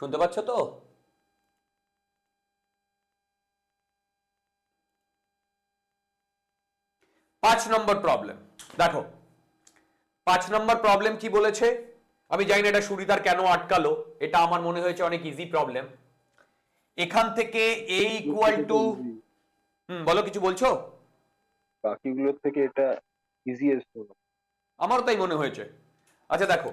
শুনতে পাচ্ছ তো? পাঁচ নম্বর প্রবলেম দেখো, 5 নম্বর প্রবলেম কি বলেছে? আমি জানি না এটা সুরিদার কেন আটকালো, এটা আমার মনে হয়েছে অনেক ইজি প্রবলেম। এখান থেকে a ইকুয়াল টু, বলো কিছু বলছো? বাকিগুলোর থেকে এটা ইজিয়েস্ট হলো। আমারও তাই মনে হয়েছে। আচ্ছা দেখো,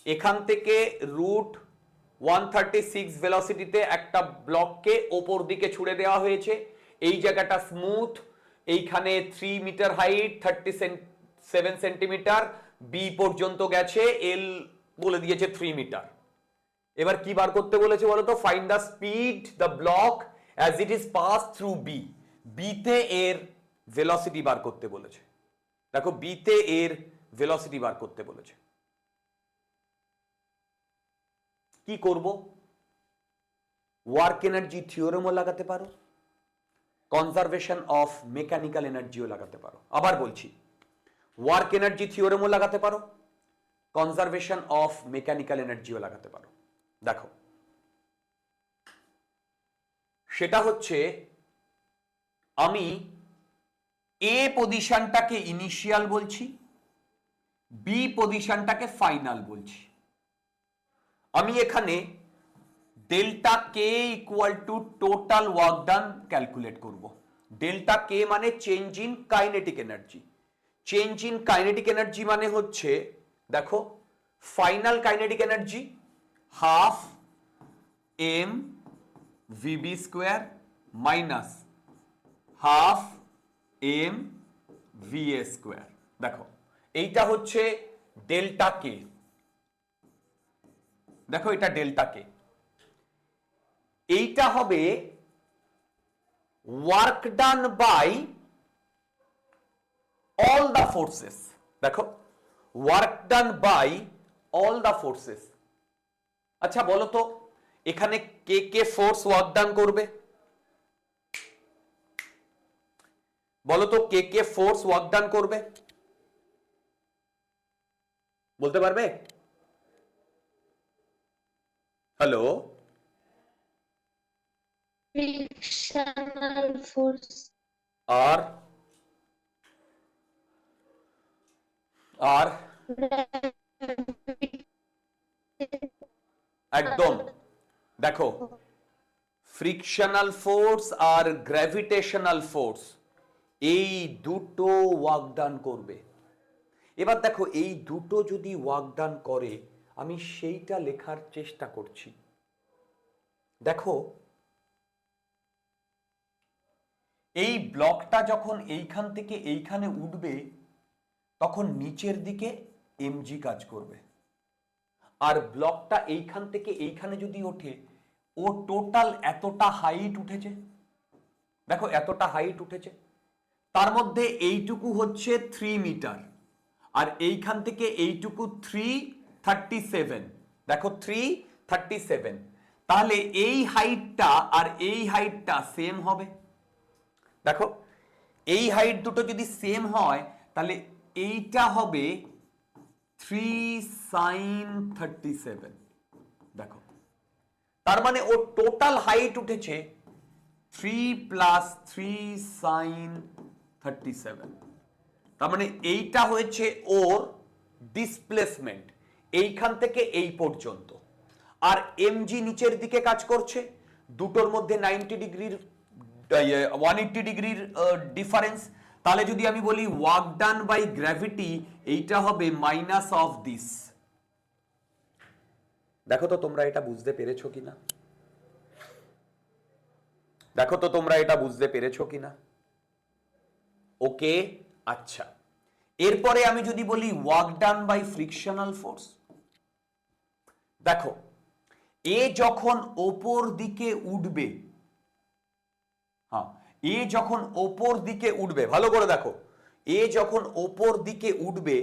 এখান থেকে √136 ভেলোসিটিতে একটা ব্লককে ওপর দিকে ছুড়ে দেওয়া হয়েছে। এই জায়গাটা স্মুথ, এইখানে 3 মিটার হাইট, 37 সেন্টিমিটার, বি পর্যন্ত গেছে, এল বলে দিয়েছে 3 মিটার। এবার কি বার করতে বলেছে বলো তো? Find the speed the block as it is pass through B. বিতে এর ভেলোসিটি বার করতে বলেছে। দেখো, বিতে এর ভেলোসিটি বার করতে বলেছে। কি করব? ওয়ার্ক এনার্জি থিওরেমও লাগাতে পারো, কনজারভেশন অফ মেকানিক্যাল এনার্জিও লাগাতে পারো। আবার বলছি, ওয়ার্ক এনার্জি থিওরেমও লাগাতে পারো, কনজারভেশন অফ মেকানিক্যাল এনার্জিও লাগাতে পারো। দেখো, সেটা হচ্ছে, আমি এ পজিশনটাকে ইনিশিয়াল বলছি, বি পজিশনটাকে ফাইনাল বলছি। আমি এখানে delta K equal to total work done calculate করব। ডেল্টা কে মানে change in kinetic energy. Change in kinetic energy মানে হচ্ছে, দেখো, final kinetic energy half m v B square minus half m v A square. দেখো, এইটা হচ্ছে ডেল্টা কে। দেখো, এটা ডেল্টা কে। এইটা হবে work done by all the forces. দেখো, work done by all the forces. আচ্ছা বলো তো, এখানে কে কে ফোর্স ওয়ার্ক ডান করবে? বলো তো, কে কে ফোর্স ওয়ার্ক ডান করবে? বলতে পারবে? হ্যালো? Frictional force. আর আর একদম। দেখো, ফ্রিকশনাল ফোর্স আর গ্র্যাভিটেশনাল ফোর্স, এই দুটো ওয়ার্ক ডান করবে। এবার দেখো, এই দুটো যদি ওয়ার্ক ডান করে, আমি সেইটা লেখার চেষ্টা করছি। দেখো, এই ব্লকটা যখন এইখান থেকে এইখানে উঠবে, তখন নিচের দিকে এমজি কাজ করবে। আর ব্লকটা এইখান থেকে এইখানে যদি ওঠে, ও টোটাল এতটা হাইট উঠেছে। দেখো, এতটা হাইট উঠেছে, তার মধ্যে এইটুকু হচ্ছে 3 মিটার, আর এইখান থেকে এইটুকু 337। দেখো, 337। তাহলে এই হাইটটা আর এই হাইটটা সেম হবে। দেখো, এই হাইট দুটো যদি সেম হয়, তাহলে এইটা হবে 3 sin 37। দেখো, তার মানে ওর টোটাল হাইট উঠেছে 3 + 3 sin 37। তার মানে এইটা হয়েছে ওর ডিসপ্লেসমেন্ট এইখান থেকে এই পর্যন্ত। আর এমজি নিচের দিকে কাজ করছে, দুটোর মধ্যে 90 ডিগ্রির 180 ডিগ্রির ডিফারেন্স। তাহলে যদি আমি বলি ওয়ার্ক ডান বাই গ্র্যাভিটি, এইটা হবে মাইনাস অফ দিস। দেখো তো তোমরা এটা বুঝতে পেরেছো কিনা? দেখো তো তোমরা এটা বুঝতে পেরেছো কিনা? ওকে, আচ্ছা। এরপরে আমি যদি বলি work done by frictional force, দেখো, এ যখন ওপর দিকে উঠবে, হ্যাঁ, এ যখন ওপর দিকে উঠবে, ভালো করে দেখো, এ যখন ওপর দিকে উঠবে,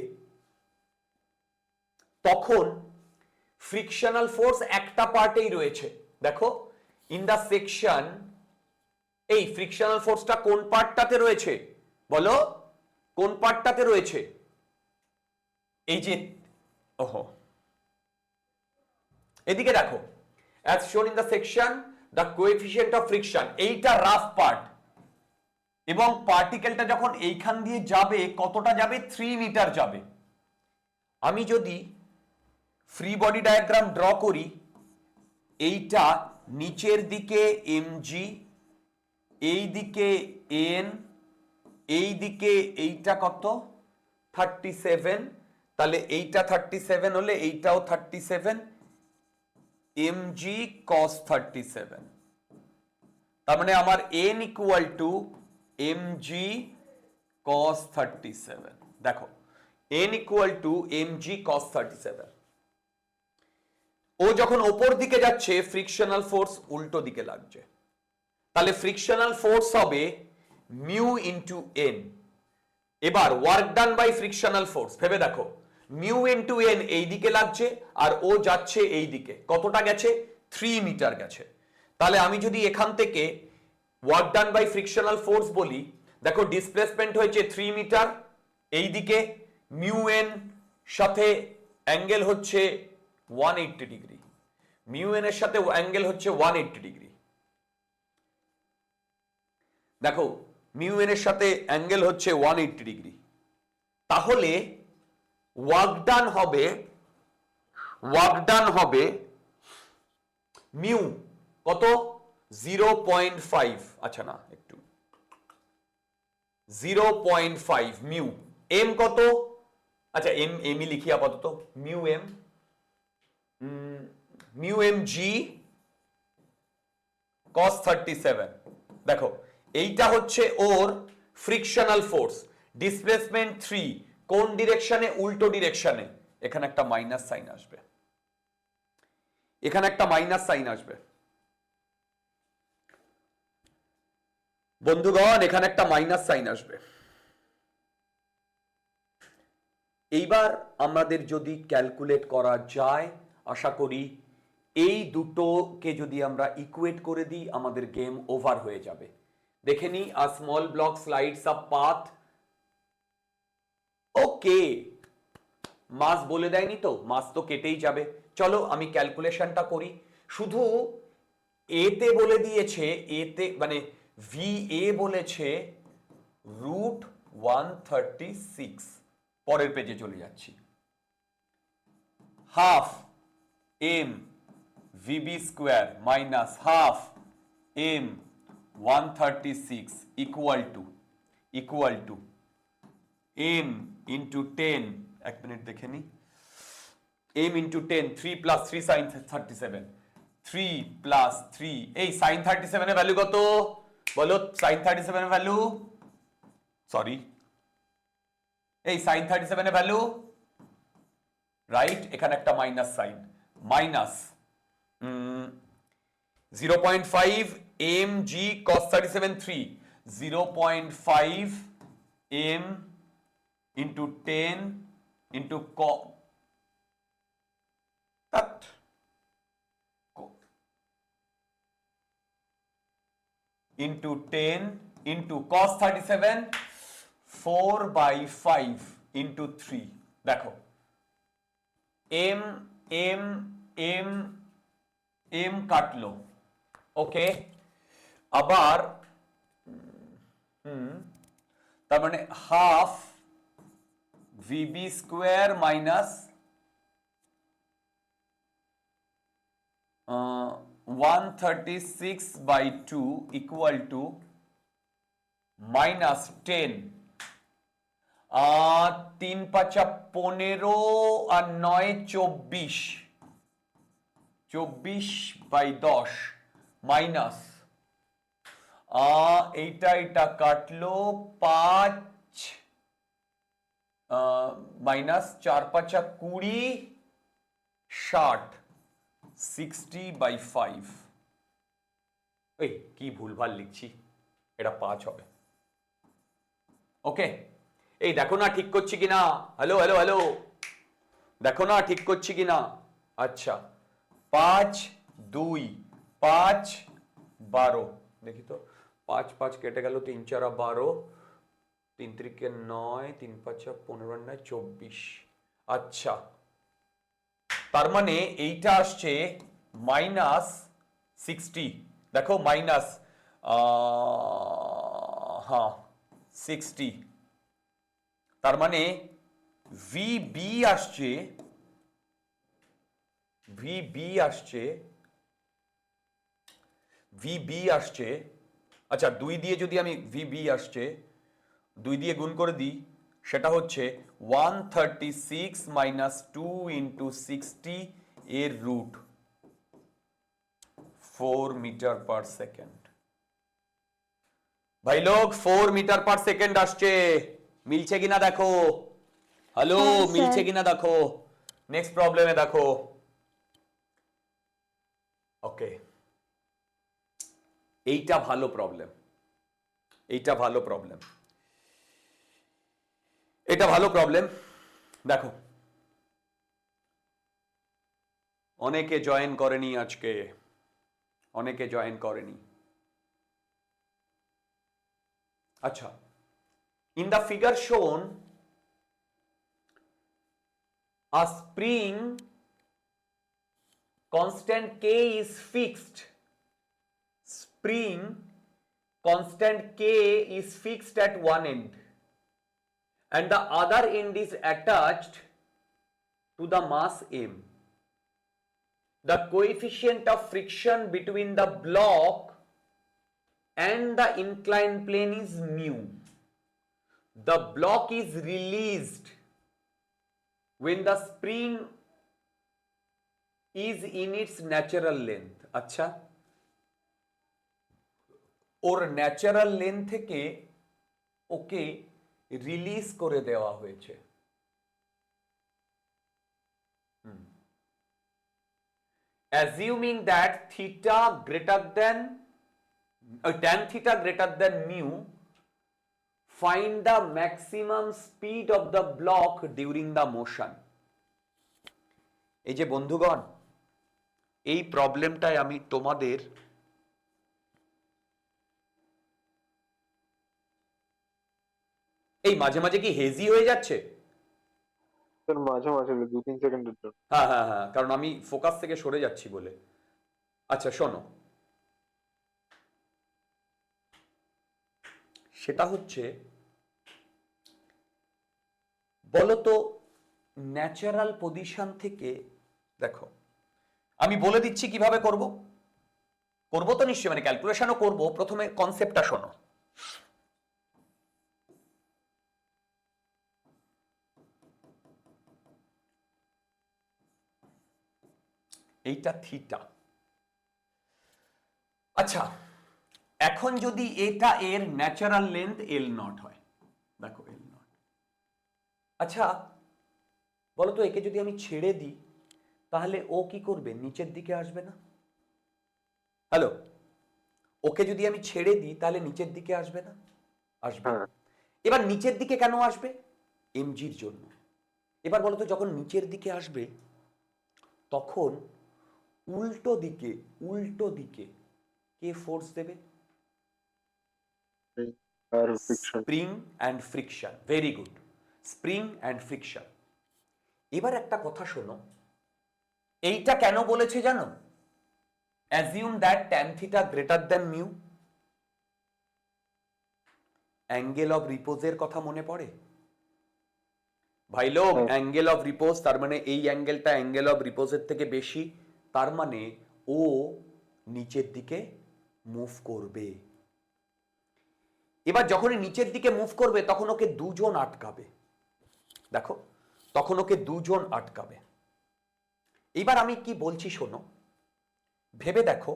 তখন ফ্রিকশনাল ফোর্স একটা পার্টেই রয়েছে। দেখো, ইন দা সেকশন, এই ফ্রিকশনাল ফোর্সটা কোন পার্টটাতে রয়েছে বলো? কোন পার্টটাতে রয়েছে? এই যে, ওহো, এদিকে দেখো, as shown in the section the coefficient of friction, এইটা রাফ পার্ট, এবং পার্টিকেলটা যখন এইখান দিয়ে যাবে কতটা যাবে, 3 মিটার যাবে। আমি যদি ফ্রি বডি ডায়াগ্রাম ড্র করি, এইটা নিচের দিকে mg, এই দিকে n, এই দিকে এইটা কত 37, তাহলে এইটা 37 হলে এইটাও 37, mg cos 37, তার মানে আমার n equal to mg cos 37। দেখো n equal to mg cos 37। ও যখন ওপর দিকে যাচ্ছে ফ্রিকশনাল ফোর্স উল্টো দিকে লাগছে, তাহলে ফ্রিকশনাল ফোর্স হবে মিউ ইন্টু এন। এবার work done by frictional force ভেবে দেখো, মিউ ইন্টু এন এই দিকে লাগছে আর ও যাচ্ছে এই দিকে, কতটা গেছে, 3 মিটার গেছে। তাহলে আমি যদি এখান থেকে work done by frictional force বলি, দেখো ডিসপ্লেসমেন্ট হয়েছে 3 মিটার, এই দিকে মিউ এন সাথে অ্যাঙ্গেল হচ্ছে 180 ডিগ্রি, মিউ এন এর সাথে অ্যাঙ্গেল হচ্ছে 180 ডিগ্রি। দেখো মিউ এন এর সাথে অ্যাঙ্গেল হচ্ছে 180 ডিগ্রি, তাহলে ওয়ার্ক ডান হবে মিউ কত, 0.5, আচ্ছা না একটু 0.5 মিউ, এম কত, আচ্ছা এমই লিখি আপাতত, মিউ এম জি cos 37। দেখো এইটা হচ্ছে ওর ফ্রিকশনাল ফোর্স, ডিসপ্লেসমেন্ট 3, কোন ডিরেকশনে, উল্টো ডিরেকশনে, এখানে একটা মাইনাস সাইন আসবে, এখানে একটা মাইনাস সাইন আসবে বন্ধুগণ, এখানে একটা মাইনাস সাইন আসবে। এইবার আমাদের যদি ক্যালকুলেট করা যায়, আশা করি এই দুটোকে যদি আমরা ইকুয়েট করে দিই আমাদের গেম ওভার হয়ে যাবে। দেখে নি, a small block slides a path, okay mass বলে দেয়নি তো, মাস তো কেটেই যাবে। চলো আমি ক্যালকুলেশনটা করি, শুধু এতে বলে দিয়েছে, এতে মানে ভি এ বলেছে √136, পরের পেজে চলে যাচ্ছি, half m v B square minus half m 136 equal to m into 10, এক মিনিট দেখে নি, m into 10, 3 plus 3 sine 37, 3 plus 3, এই সাইন 37 এর ভ্যালু কত বলো, সাইন 37 এর ভ্যালু, সরি এই সাইন 37 এর ভ্যালু, রাইট, এখানে একটা minus sine, minus 0.5 mg cos 37 3, 0.5 m into 10 into into 10 into cos 37, 4/5 into 3। দেখো m m m m কাটলো, ওকে, আবার তার মানে half v B square minus 136/2 equal to minus 10, 3 5 15 আর 9 24, 24/10 মাইনাস এইটা কাটলো 5 মাইনাস 4 5 20, 60, 60/5। এই কি ভুলভাল লিখছি, এটা 5 হবে, ওকে। এই দেখো না ঠিক করছি কিনা, হ্যালো হ্যালো হ্যালো, দেখো না ঠিক করছি কিনা, আচ্ছা 5 2 5 12, দেখি তো 5 5 কেটে গেল, 3 4 12, 3 3 9, 3 5 15 9 24, আচ্ছা তার মানে এইটা আসছে মাইনাস 60, দেখো মাইনাস হ্যাঁ 60, তার মানে ভিবি আসছে, ভিবি আসছে, আচ্ছা 2 দিয়ে যদি আমি ভিবি আসছে 2 দিয়ে গুণ করে দিই, সেটা হচ্ছে 136 মাইনাস 2 ইন্টু 60 এর রুট 4 মিটার পার সেকেন্ড। ভাই লোক 4 মিটার পার সেকেন্ড আসছে, মিলছে কিনা দেখো, হ্যালো হ্যাঁ, মিলছে স্যার। কিনা দেখো। নেক্সট প্রবলেমে দেখো, ওকে এইটা ভালো প্রবলেম, এইটা ভালো প্রবলেম, এটা ভালো প্রবলেম। দেখো অনেকে জয়েন করেনি আজকে, অনেকে জয়েন করেনি। আচ্ছা, in the figure shown a spring constant k is fixed, spring constant k is fixed at one end and the other end is attached to the mass m. The coefficient of friction between the block and the inclined plane is mu. The block is released when the spring is in its natural length. আচ্ছা, ওর natural length থেকে ওকে release করে দেওয়া হয়েছে। Assuming that theta greater than tan theta greater than mu, find the maximum speed of the block during the motion. এই যে বন্ধুগণ, এই প্রবলেমটায় আমি তোমাদের এই মাঝে মাঝে কি হেজি হয়ে যাচ্ছে? স্যার মাঝে মাঝে 2-3 সেকেন্ডের জন্য। হ্যাঁ হ্যাঁ হ্যাঁ, কারণ আমি ফোকাস থেকে সরে যাচ্ছি বলে। আচ্ছা শোনো, সেটা হচ্ছে বলতো ন্যাচারাল পজিশন থেকে, দেখো আমি বলে দিচ্ছি কিভাবে করব, করবো তো নিশ্চয়ই, মানে ক্যালকুলেশনও করব। প্রথমে কনসেপ্টটা শোনো। এইটা থিটা। আচ্ছা, এখন যদি এটা এর ন্যাচারাল লেন্থ এল নট হয়, দেখো এল নট, আচ্ছা বলতো একে যদি আমি ছেড়ে দিই তাহলে ও কি করবে? নিচের দিকে আসবে না? হ্যালো, ওকে যদি আমি ছেড়ে দিই তাহলে নিচের দিকে আসবে না? আসবে। হ্যাঁ। এবার নিচের দিকে কেন আসবে? এমজির জন্য। এবার বলতো যখন নিচের দিকে আসবে তখন উল্টো দিকে কে ফোর্স দেবে? আর friction. Spring and friction. Very good, spring and friction. এবার একটা কথা শোনো, এইটা কেন বলেছে জানো? Assume that tan theta greater than mu. Angle of রিপোজের কথা মনে পড়ে? ভাই লোক, অ্যাঙ্গেল অফ রিপোজ, তার মানে এই অ্যাঙ্গেলটা অ্যাঙ্গেল অফ রিপোজের থেকে বেশি, তার মানে ও নিচের দিকে মুভ করবে। এবার যখনই নিচের দিকে মুভ করবে তখন ওকে দুজন আটকাবে, দেখো তখন ওকে দুজন আটকাবে। এবার আমি কি বলছি শোনো, ভেবে দেখো,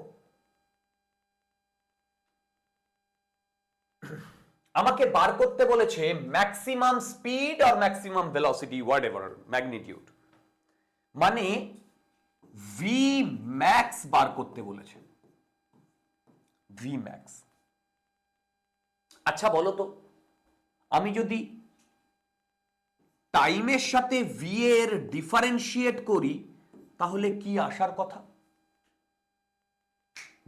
আমাকে বার করতে বলেছে ম্যাক্সিমাম স্পিড আর maximum velocity, whatever magnitude, মানে ভি ম্যাক্স বার করতে বলেছে, ভি ম্যাক্স। আচ্ছা বলো তো, আমি যদি টাইমের সাথে ভি এর ডিফারেন্সিয়েট করি তাহলে কি আসার কথা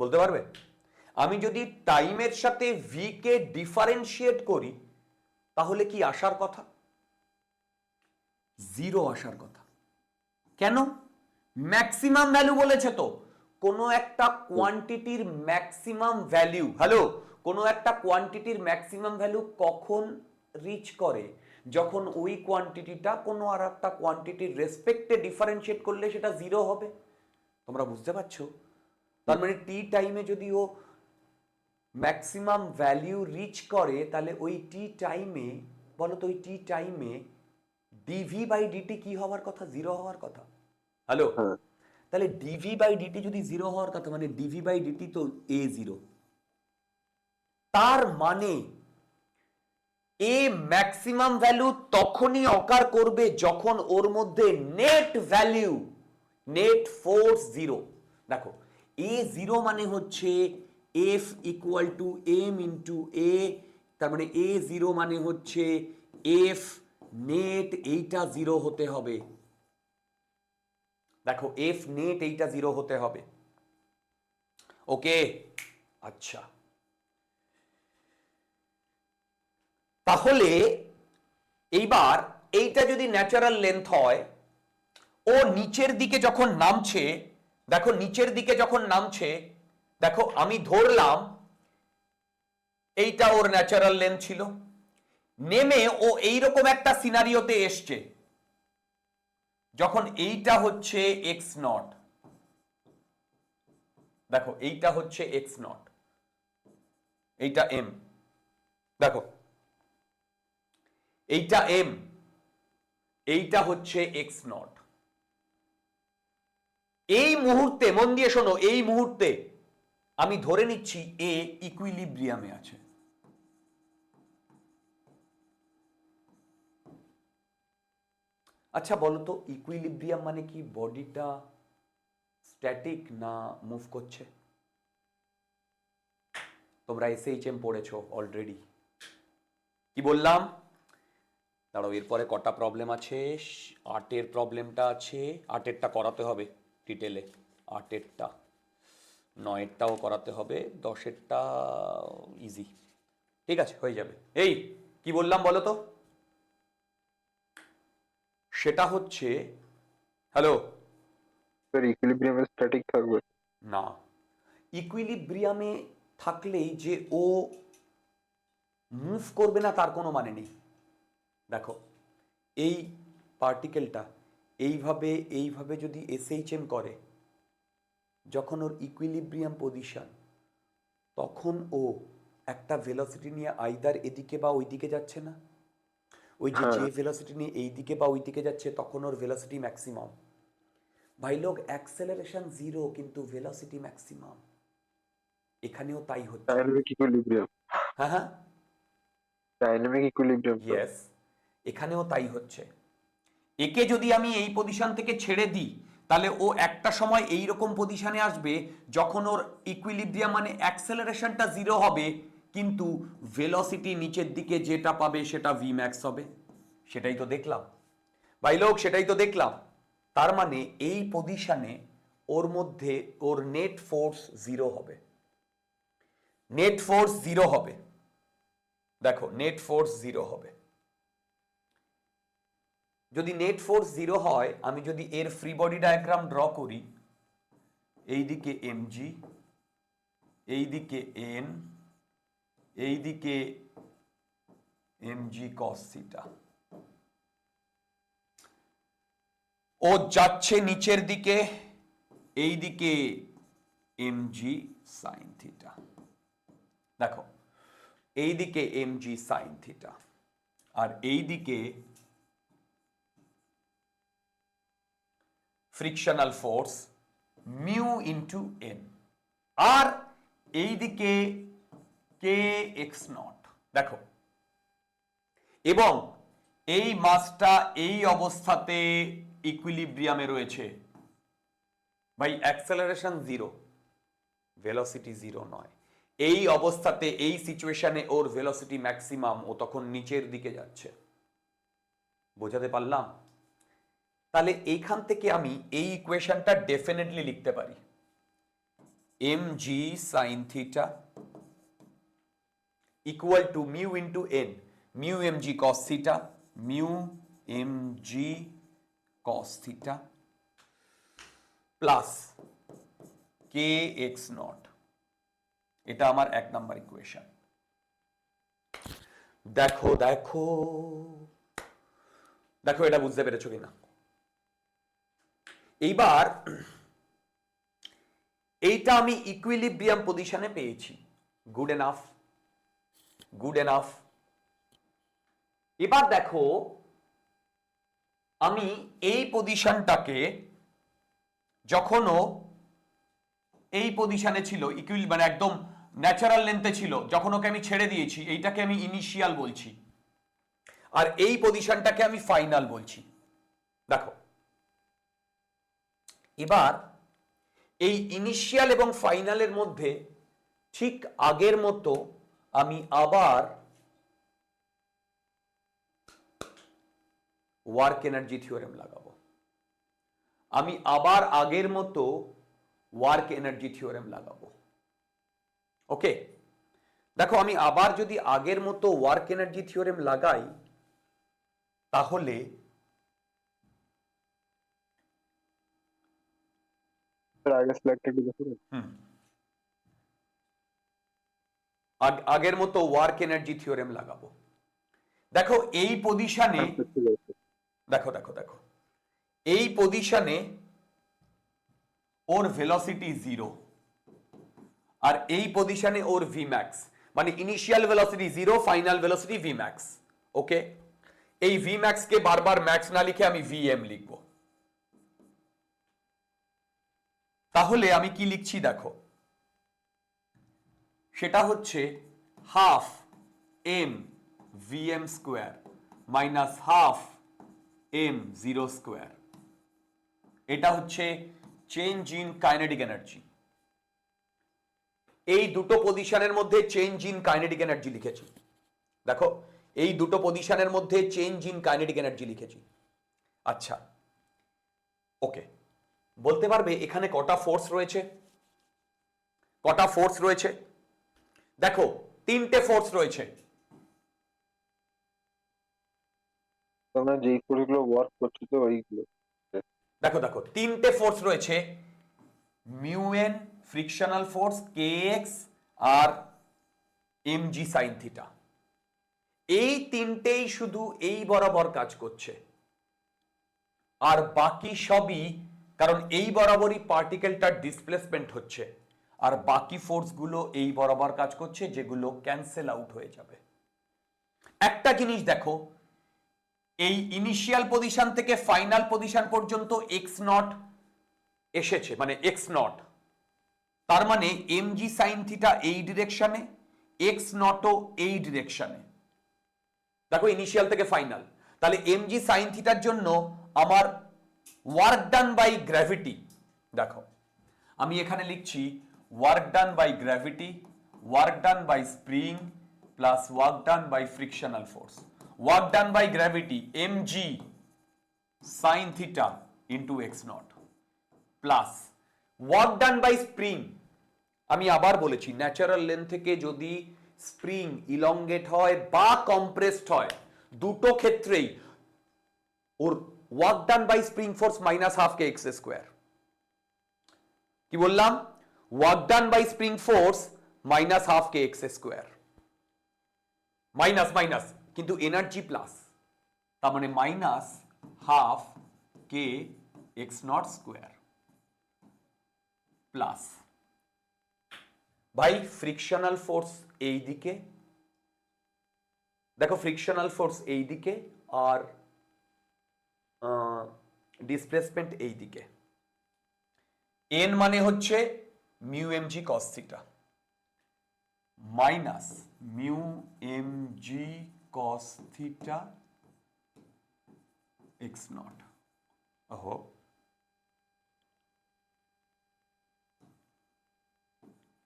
বলতে পারবে? আমি যদি টাইমের সাথে ভি কে ডিফারেন্সিয়েট করি তাহলে কি আসার কথা? 0 আসার কথা। কেন? ম্যাক্সিমাম ভ্যালু বলেছে তো, কোনো একটা কোয়ান্টিটির ম্যাক্সিমাম ভ্যালু, হ্যালো, কোনো একটা কোয়ান্টিটির ম্যাক্সিমাম ভ্যালু কখন রিচ করে? যখন ওই কোয়ান্টিটিটা কোনো আর একটা কোয়ান্টিটির রেসপেক্টে ডিফারেন্সিয়েট করলে সেটা জিরো হবে। তোমরা বুঝতে পারছো? তার মানে টি টাইমে যদি ও ম্যাক্সিমাম ভ্যালু রিচ করে, তাহলে ওই টি টাইমে, বলো তো ওই টি টাইমে ডিভি বাই ডিটি কি হওয়ার কথা? জিরো হওয়ার কথা। হ্যালো, হ্যাঁ তাহলে ডিভি বাই ডিটি যদি জিরো হওয়ার কথা, মানে ডিভি বাই ডিটি তো এ জিরো। তার মানে এ ম্যাক্সিমাম ভ্যালু তখনই অকার করবে যখন ওর মধ্যে net value, net force zero. দেখো, এ জিরো মানে হচ্ছে F equal to m into a, তার মানে এ জিরো মানে হচ্ছে এফ নেট, এইটা জিরো হতে হবে। দেখো, এফ নেট এইটা জিরো হতে হবে। ওকে, আচ্ছা, তাহলে এইবার এইটা যদি ন্যাচারাল লেন্থ হয়, ও নিচের দিকে যখন নামছে, দেখো নিচের দিকে যখন নামছে, দেখো আমি ধরলাম এইটা ওর ন্যাচারাল লেন্থ ছিল, নেমে ও এইরকম একটা সিনারিওতে এসছে যখন এইটা হচ্ছে এক্স নট। দেখো এইটা হচ্ছে এক্স নট, এইটা এম, দেখো এইটা এম, এইটা হচ্ছে এক্স নট। এই মুহূর্তে মন দিয়ে শোনো, এই মুহূর্তে আমি ধরে নিচ্ছি এ ইকুইলিব্রিয়ামে আছে। আচ্ছা বলো তো, ইকুইলিব্রিয়াম মানে কি? বডিটা স্ট্যাটিক না মুভ করছে? তোমরা এসএইচএম পড়েছো অলরেডি। কি বললাম? দাঁড়াও, এরপরে কটা প্রবলেম আছে? আটের প্রবলেমটা আছে, আটেরটা করাতে হবে ডিটেলে, আটেরটা, নয়েরটাও করাতে হবে, দশেরটা ইজি। ঠিক আছে, হয়ে যাবে। এই কি বললাম বলো তো? সেটা হচ্ছে, হ্যালো, স্যার ইকুইলিব্রিয়ামে স্ট্যাটিক থাকবে? না, ইকুইলিব্রিয়ামে থাকলেই যে ও মুভ করবে না তার কোনো মানে নেই। দেখো, এই পার্টিকেলটা এইভাবে এইভাবে যদি এসএইচএম করে, যখন ওর ইকুইলিব্রিয়াম পজিশন, তখন ও একটা ভেলোসিটি নিয়ে আইদার এদিকে বা ওইদিকে যাচ্ছে না? ওই যে হ্যাঁ যে ভেলোসিটি নিয়ে এইদিকে বা ওইদিকে যাচ্ছে, তখন ওর ভেলোসিটি ম্যাক্সিমাম। ভাই লোক, অ্যাক্সেলারেশন জিরো কিন্তু ভেলোসিটি ম্যাক্সিমাম। এখানেও তাই হচ্ছে। Dynamic equilibrium. হ্যাঁ হ্যাঁ, ডাইনামিক ইকুইলিব্রিয়াম স্যার। ইয়েস, এখানেও তাই হচ্ছে। একে যদি আমি এই পজিশন থেকে ছেড়ে দিই, তাহলে ও একটা সময় এই রকম পজিশনে আসবে যখন ওর ইকুইলিব্রিয়াম মানে অ্যাক্সেলারেশনটা জিরো হবে, কিন্তু ভেলোসিটি নিচের দিকে যেটা পাবে সেটা ভি ম্যাক্স হবে। সেটাই তো দেখলাম ভাই লোক, সেটাই তো দেখলাম। তার মানে এই পজিশনে ওর মধ্যে ওর নেট ফোর্স জিরো হবে, নেট ফোর্স জিরো হবে। দেখো, নেট ফোর্স জিরো হবে। যদি নেট ফোর্স জিরো হয়, আমি যদি এর ফ্রি বডি ডায়াগ্রাম ড্র করি, এইদিকে এমজি, এইদিকে এন, এইদিকে এমজি কস থিটা, ও যাচ্ছে নিচের দিকে, এইদিকে এমজি সাইন থিটা। দেখো, এইদিকে এমজি সাইন থিটা, আর এইদিকে frictional force mu into N, আর এইদিকে কে এক্স নট। দেখো, এবং এই মাসটা এই অবস্থাতে ইকুইলিব্রিয়ামে রয়েছে। ভাই অ্যাক্সেলারেশন জিরো, ভেলোসিটি জিরো নয়। এই অবস্থাতে, এই সিচুয়েশনে ওর ভেলোসিটি ম্যাক্সিমাম, ও তখন নিচের দিকে যাচ্ছে। বোঝাতে পারলাম? তাহলে এইখান থেকে আমি এই ইকুয়েশনটা ডেফিনেটলি লিখতে পারি, m g sign theta equal to mu into N, mu m g cos theta, mu m g cos theta plus k x naught, এটা আমার 1 নাম্বার ইকুয়েশন। দেখো দেখো দেখো এটা বুঝতে পেরেছো কিনা? এইবার এইটা আমি ইকুইলিব্রিয়াম পজিশনে পেয়েছি। Good enough, good enough. এবার দেখো আমি এই পজিশনটাকে যখনও এই পজিশনে ছিল মানে একদম ন্যাচারাল লেন্থে ছিল, যখন ওকে আমি ছেড়ে দিয়েছি এইটাকে আমি ইনিশিয়াল বলছি, আর এই পজিশনটাকে আমি ফাইনাল বলছি। দেখো এবার এই ইনিশিয়াল এবং ফাইনালের মধ্যে ঠিক আগের মতো আমি আবার ওয়ার্ক এনার্জি থিওরেম লাগাবো। আমি আবার আগের মতো ওয়ার্ক এনার্জি থিওরেম লাগাবো। ওকে, দেখো আমি আবার যদি আগের মতো ওয়ার্ক এনার্জি থিওরেম লাগাই তাহলে আগের স্লাইডটা একটু দেখুন। আগের মতো ওয়ার্ক এনার্জি থিওরেম লাগাবো। দেখো এই পজিশনে, দেখো দেখো দেখো এই পজিশনে ওর ভেলোসিটি 0, আর এই পজিশনে ওর ভি ম্যাক্স, মানে initial velocity 0, final velocity v max. Okay, এই ভি ম্যাক্স কে বারবার ম্যাক্স না লিখে আমি ভিএম লিখব। তাহলে আমি কি লিখছি দেখো, সেটা হচ্ছে half m v m square minus half m zero square. এটা হচ্ছে চেঞ্জ ইন কাইনেটিক এনার্জি। এই দুটো পজিশনের মধ্যে চেঞ্জ ইন কাইনেটিক এনার্জি লিখেছি। দেখো এই দুটো পজিশনের মধ্যে চেঞ্জ ইন কাইনেটিক এনার্জি লিখেছি। আচ্ছা ওকে, বলতে পারবে এখানে কটা ফোর্স রয়েছে? কটা ফোর্স রয়েছে? দেখো 3টে ফোর্স রয়েছে। তোমরা যেই ফোর্সগুলো ওয়ার্ক করছো তো ওইগুলো দেখো দেখো 3টে ফোর্স রয়েছে, mu N frictional force, k x আর এম জি সাইন থিটা। এই তিনটেই শুধু এই বরাবর কাজ করছে, আর বাকি সবই, কারণ এই বরাবরই পার্টিকেলটার ডিসপ্লেসমেন্ট হচ্ছে, আর বাকি ফোর্সগুলো এই বরাবর কাজ করছে, যেগুলো ক্যান্সেল আউট হয়ে যাবে। একটা জিনিস দেখো, এই ইনিশিয়াল পজিশন থেকে ফাইনাল পজিশন পর্যন্ত এক্স নট এসেছে, মানে এক্স নট, তার মানে এম জি সাইন থিটা এই ডিরেকশনে, এক্স নটও এই ডিরেকশনে। দেখো ইনিশিয়াল থেকে ফাইনাল, তাহলে এম জি সাইন থিটার জন্য আমার ওয়ার্ক ডান বাই গ্র্যাভিটি, দেখো আমি এখানে লিখছি work done by gravity, work done by spring plus work done by frictional force. Work done by gravity m g sign theta into x naught plus work done by spring. আমি আবার বলেছি natural length থেকে যদি spring elongate হয় বা compressed হয়, দুটো ক্ষেত্রেই ওর work done by spring force minus half k x square. কি বললাম? Work done by spring force minus half k x square, minus minus কিন্তু এনার্জি প্লাস, তার মানে minus half k x naught square plus, ভাই frictional force এই দিকে, দেখো frictional force এই দিকে আর ডিসপ্লেসমেন্ট এই দিকে। এন মানে হচ্ছে mu m g cos theta minus mu m g cos theta x naught. ওহো,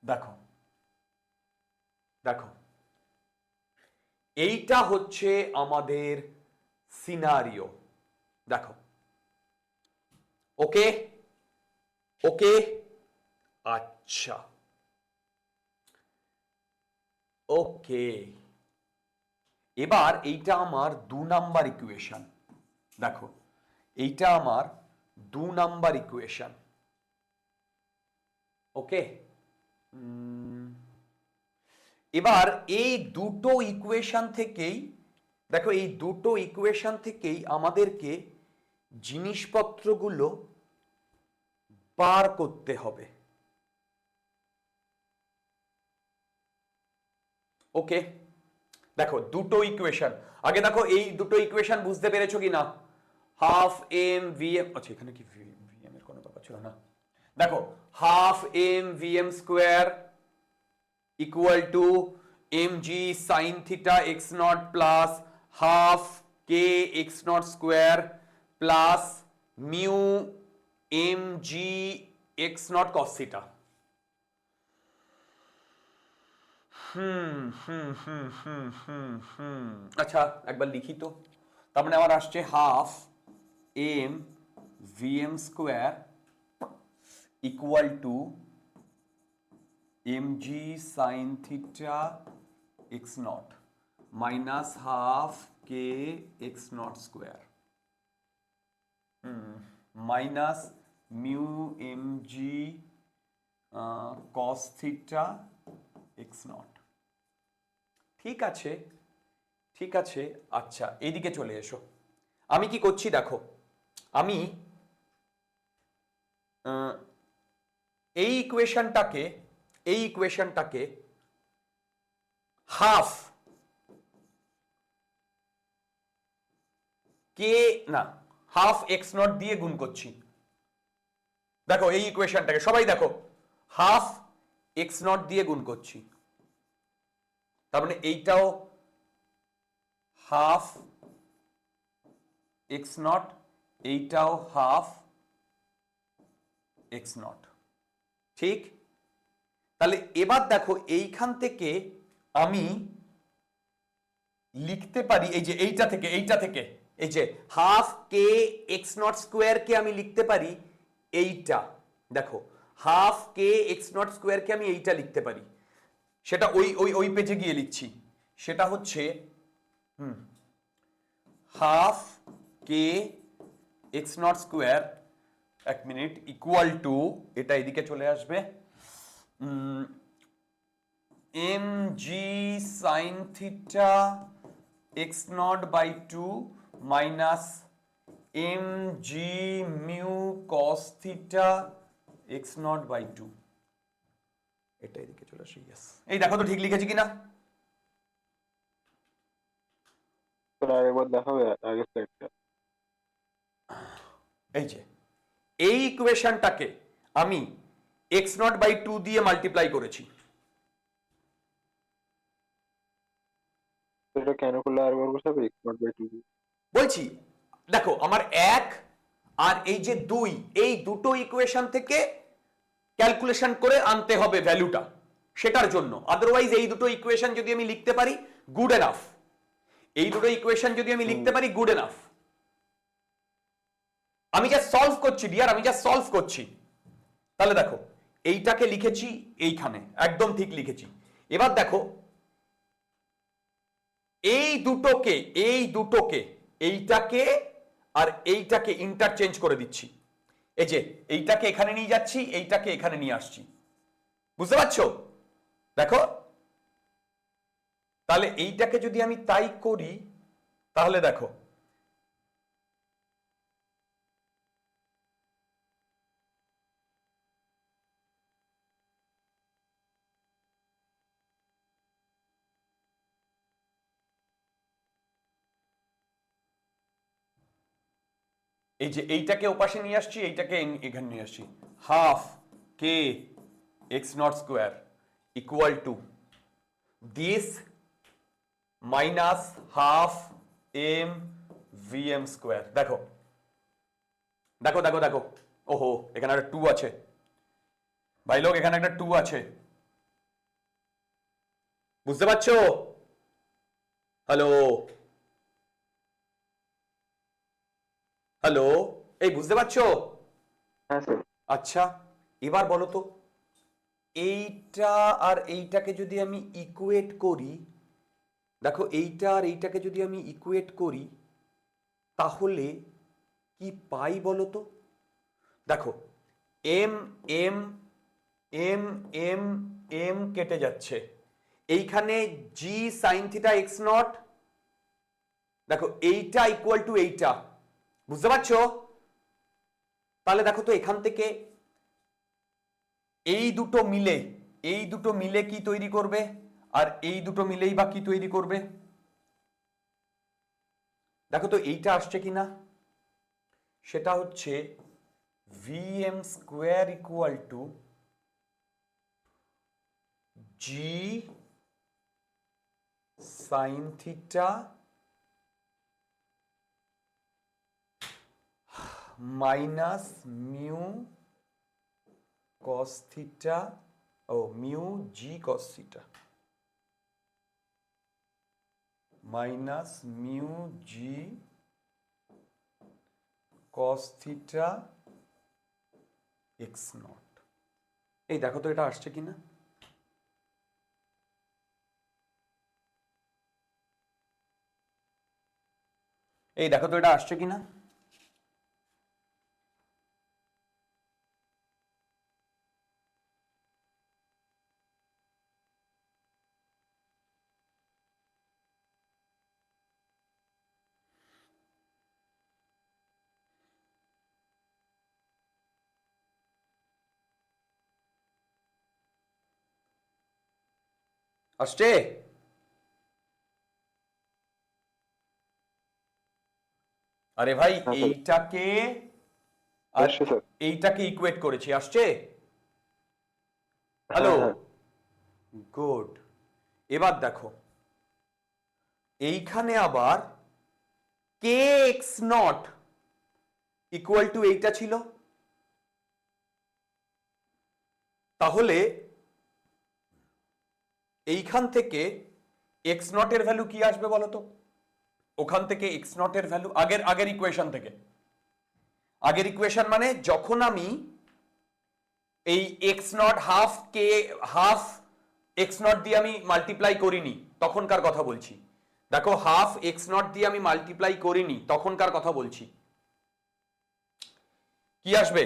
দেখো দেখো এইটা হচ্ছে আমাদের সিনারিও। দেখো ওকে ওকে, আচ্ছা ওকে, এবার এইটা আমার 2 নাম্বার ইকুয়েশন। দেখো এইটা আমার 2 নাম্বার ইকুয়েশন। ওকে, এবার এই দুটো ইকুয়েশন থেকেই দেখো, এই দুটো ইকুয়েশন থেকেই আমাদেরকে জিনিসপত্রগুলো বার করতে হবে। ওকে, দেখো দুটো ইকুয়েশন, আগে দেখো এই দুটো ইকুয়েশন বুঝতে পেরেছো কি না? হাফ এম ভি এম, আচ্ছা এখানে কি ভিএম এর কোনো ব্যাপার ছিল না। দেখো half m v m square equal to m g sign theta x naught plus half k x naught square plus mu m g x naught cos theta. আচ্ছা একবার লিখি তো, তার মানে আমার আসছে half m v m square equal to m g sign theta x naught minus half k x naught square minus mu m g cos theta x naught. ঠিক আছে, ঠিক আছে। আচ্ছা এইদিকে চলে এসো, আমি কি করছি দেখো, আমি এই ইকুয়েশনটাকে হাফ কে না হাফ এক্স নট দিয়ে গুণ করছি। দেখো এই ইকুয়েশনটাকে সবাই দেখো, হাফ এক্স নট দিয়ে গুণ করছি, তার মানে এইটাও হাফ এক্স নট, এইটাও হাফ এক্স নট। ঠিক, তাহলে এবার দেখো এইখান থেকে আমি লিখতে পারি, এই যে এইটা থেকে এই যে half k x naught square কে আমি লিখতে পারি এইটা। দেখো half k x naught square কে আমি এইটা লিখতে পারি, সেটা ওই ওই ওই পেজে গিয়ে লিখছি। সেটা হচ্ছে half k x naught square, এক মিনিট, ইকুয়াল টু, এটা এদিকে চলে আসবে, m g sign theta x naught by two minus m g mu cos theta x naught by two. এটা এদিকে চলে আসে, ইয়েস। এই দেখো তো ঠিক লিখেছি কিনা? আরেকবার দেখাবে আগের স্লাইডটা? এই যে এই ইকুয়েশনটাকে আমি এক্স নট বাই টু দিয়ে মাল্টিপ্লাই করেছি। এটা কেন করলে আরেকবার বসাবে এক্স নট বাই টু? বলছি দেখো আমার এক আর এই যে দুই, এই দুটো ইকুয়েশন থেকে ক্যালকুলেশন করে আনতে হবে ভ্যালুটা, সেটার জন্য। আদারওয়াইজ এই দুটো ইকুয়েশন যদি আমি লিখতে পারি গুড এনাফ, এই দুটো ইকুয়েশন যদি আমি লিখতে পারি গুড এনাফ। আমি যা সলভ করছি ডিয়ার, আমি যা সলভ করছি। তাহলে দেখো এইটাকে লিখেছি এইখানে, একদম ঠিক লিখেছি। এবার দেখো এই দুটোকে এইটাকে আর এইটাকে ইন্টারচেঞ্জ করে দিচ্ছি। এই যে এইটাকে এখানে নিয়ে যাচ্ছি, এইটাকে এখানে নিয়ে আসছি, বুঝতে পারছো? দেখো তাহলে এইটাকে যদি আমি তাই করি, তাহলে দেখো এই যে এইটাকে ওপাশে নিয়ে আসছি, এইটাকে এখানে নিয়ে আসছি, half k x naught square equal to this minus half m v m square. দেখো দেখো দেখো দেখো, ওহো এখানে একটা টু আছে ভাই লোক, এখানে একটা টু আছে, বুঝতে পারছো? হ্যালো হ্যালো, এই বুঝতে পারছো? হ্যাঁ স্যার। আচ্ছা এবার বলো তো, এইটা আর এইটাকে যদি আমি ইকুয়েট করি, দেখো এইটা আর এইটাকে যদি আমি ইকুয়েট করি, তাহলে কি পাই বলো তো? দেখো m m m m m কেটে যাচ্ছে, এইখানে g sign theta x naught, দেখো এইটা ইকুয়াল টু এইটা, বুঝতে পারছো? তাহলে দেখো তো এখান থেকে এই দুটো মিলে, এই দুটো মিলে কি তৈরি করবে, আর এই দুটো মিলেই বা কি তৈরি করবে? দেখো তো এইটা আসছে কিনা, সেটা হচ্ছে vm square equal to g sign theta minus mu cos theta, ও mu g cos theta minus mu g cos theta x naught. এই দেখো তো এটা আসছে কিনা। এই দেখো তো এটা আসছে কিনা। আসছে? আরে ভাই হ্যাঁ স্যার, এইটাকে আর আসছে স্যার। এইটাকে ইকুয়েট করেছি, আসছে? হ্যালো, হ্যাঁ হ্যাঁ গুড। এবার দেখো এইখানে আবার কে এক্স নট ইকুয়াল টু এইটা ছিল, তাহলে এইখান থেকে এক্স নট এর ভ্যালু কি আসবে বলো তো? ওখান থেকে এক্স নট এর ভ্যালু আগের আগের ইকুয়েশন থেকে, আগের ইকুয়েশন মানে যখন আমি এই x not half K half x not দিয়ে আমি মাল্টিপ্লাই করিনি তখনকার কথা বলছি। দেখো হাফ এক্স নট দিয়ে আমি মাল্টিপ্লাই করিনি তখনকার কথা বলছি। কি আসবে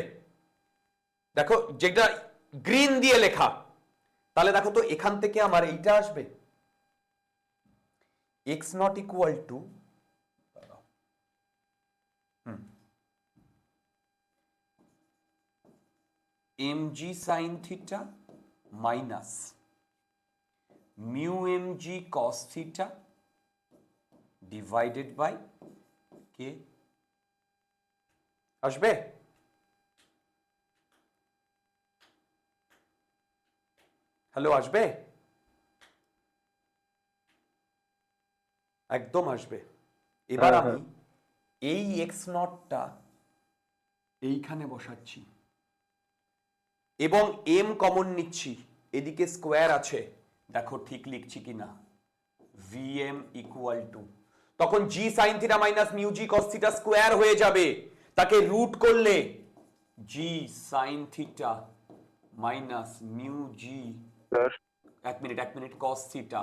দেখো, যেটা গ্রিন দিয়ে লেখা, তাহলে দেখো তো এখান থেকে আমার এইটা আসবে, x naught equal to m g sign theta minus mu m g cos theta divided by k. আসবে? হ্যালো, আসবে? একদম আসবে। এবার হ্যাঁ আমি হ্যাঁ এই এক্স নটটা এইখানে বসাচ্ছি এবং এম কমন নিচ্ছি, এদিকে স্কোয়ার আছে, দেখো ঠিক লিখছি কিনা, vm ইকুয়াল টু, তখন g sign theta minus mu g cos theta square হয়ে যাবে, তাকে রুট করলে g sign theta minus mu g, sir. এক minute cos theta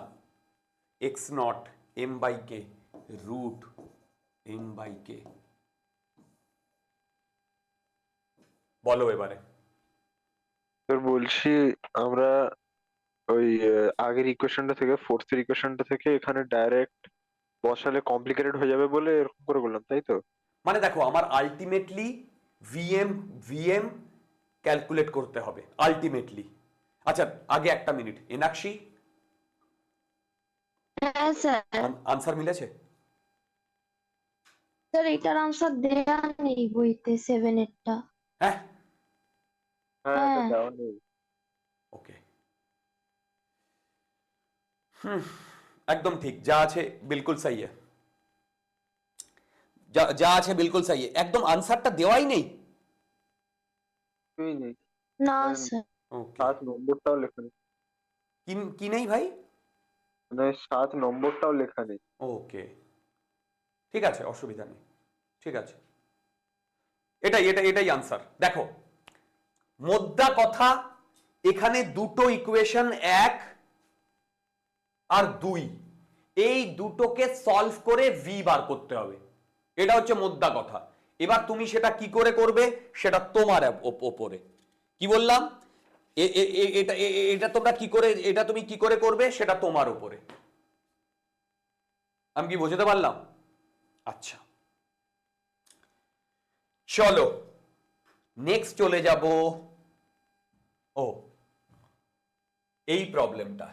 x naught m by k root m by k. বলো এবারে। Sir বলছি, আমরা ওই আগের ইকুয়েশনটা থেকে, ফোর্থ ইকুয়েশনটা থেকে এখানে ডাইরেক্ট বসালে কমপ্লিকেটেড হয়ে যাবে বলে এরকম করে বললাম, তাই তো? মানে দেখো আমার আলটিমেটলি ভিএম ভিএম ক্যালকুলেট করতে হবে আলটিমেটলি। আচ্ছা আগে একটা মিনিট, এনাক্ষী হ্যাঁ স্যার। আনসার মিলেছে? স্যার এটার আনসার দেয়া নেই বইতে 7 এরটা। হ্যাঁ, হ্যাঁ, এটা হ্যাঁ দেওয়া নেই। ওকে, একদম ঠিক, যা আছে বিলকুল সাহি है, যা আছে বিলকুল সাহি है, একদম আনসারটা দেওয়াই নেই। কিছুই নেই। না মানে স্যার। ওকে, 7 নম্বরটাও লেখা নেই। কি নেই ভাই? মানে 7 নম্বরটাও লেখা নেই। ওকে, ঠিক আছে, অসুবিধা নেই, ঠিক আছে, এটাই আনসার। দেখো মোদ্দা কথা, এখানে দুটো ইকুয়েশন 1 আর 2, এই দুটোকে সলভ করে ভি বার করতে হবে, এটা হচ্ছে মোদ্দা কথা। এবার তুমি সেটা কি করে করবে সেটা তোমার ওপরে। কি বললাম, এটা তোমরা কি করে, এটা তুমি কি করে করবে সেটা তোমার উপরে। আমি কি বোঝাতে পারলাম? আচ্ছা, চলো নেক্সট চলে যাব। ও, এই প্রবলেমটা,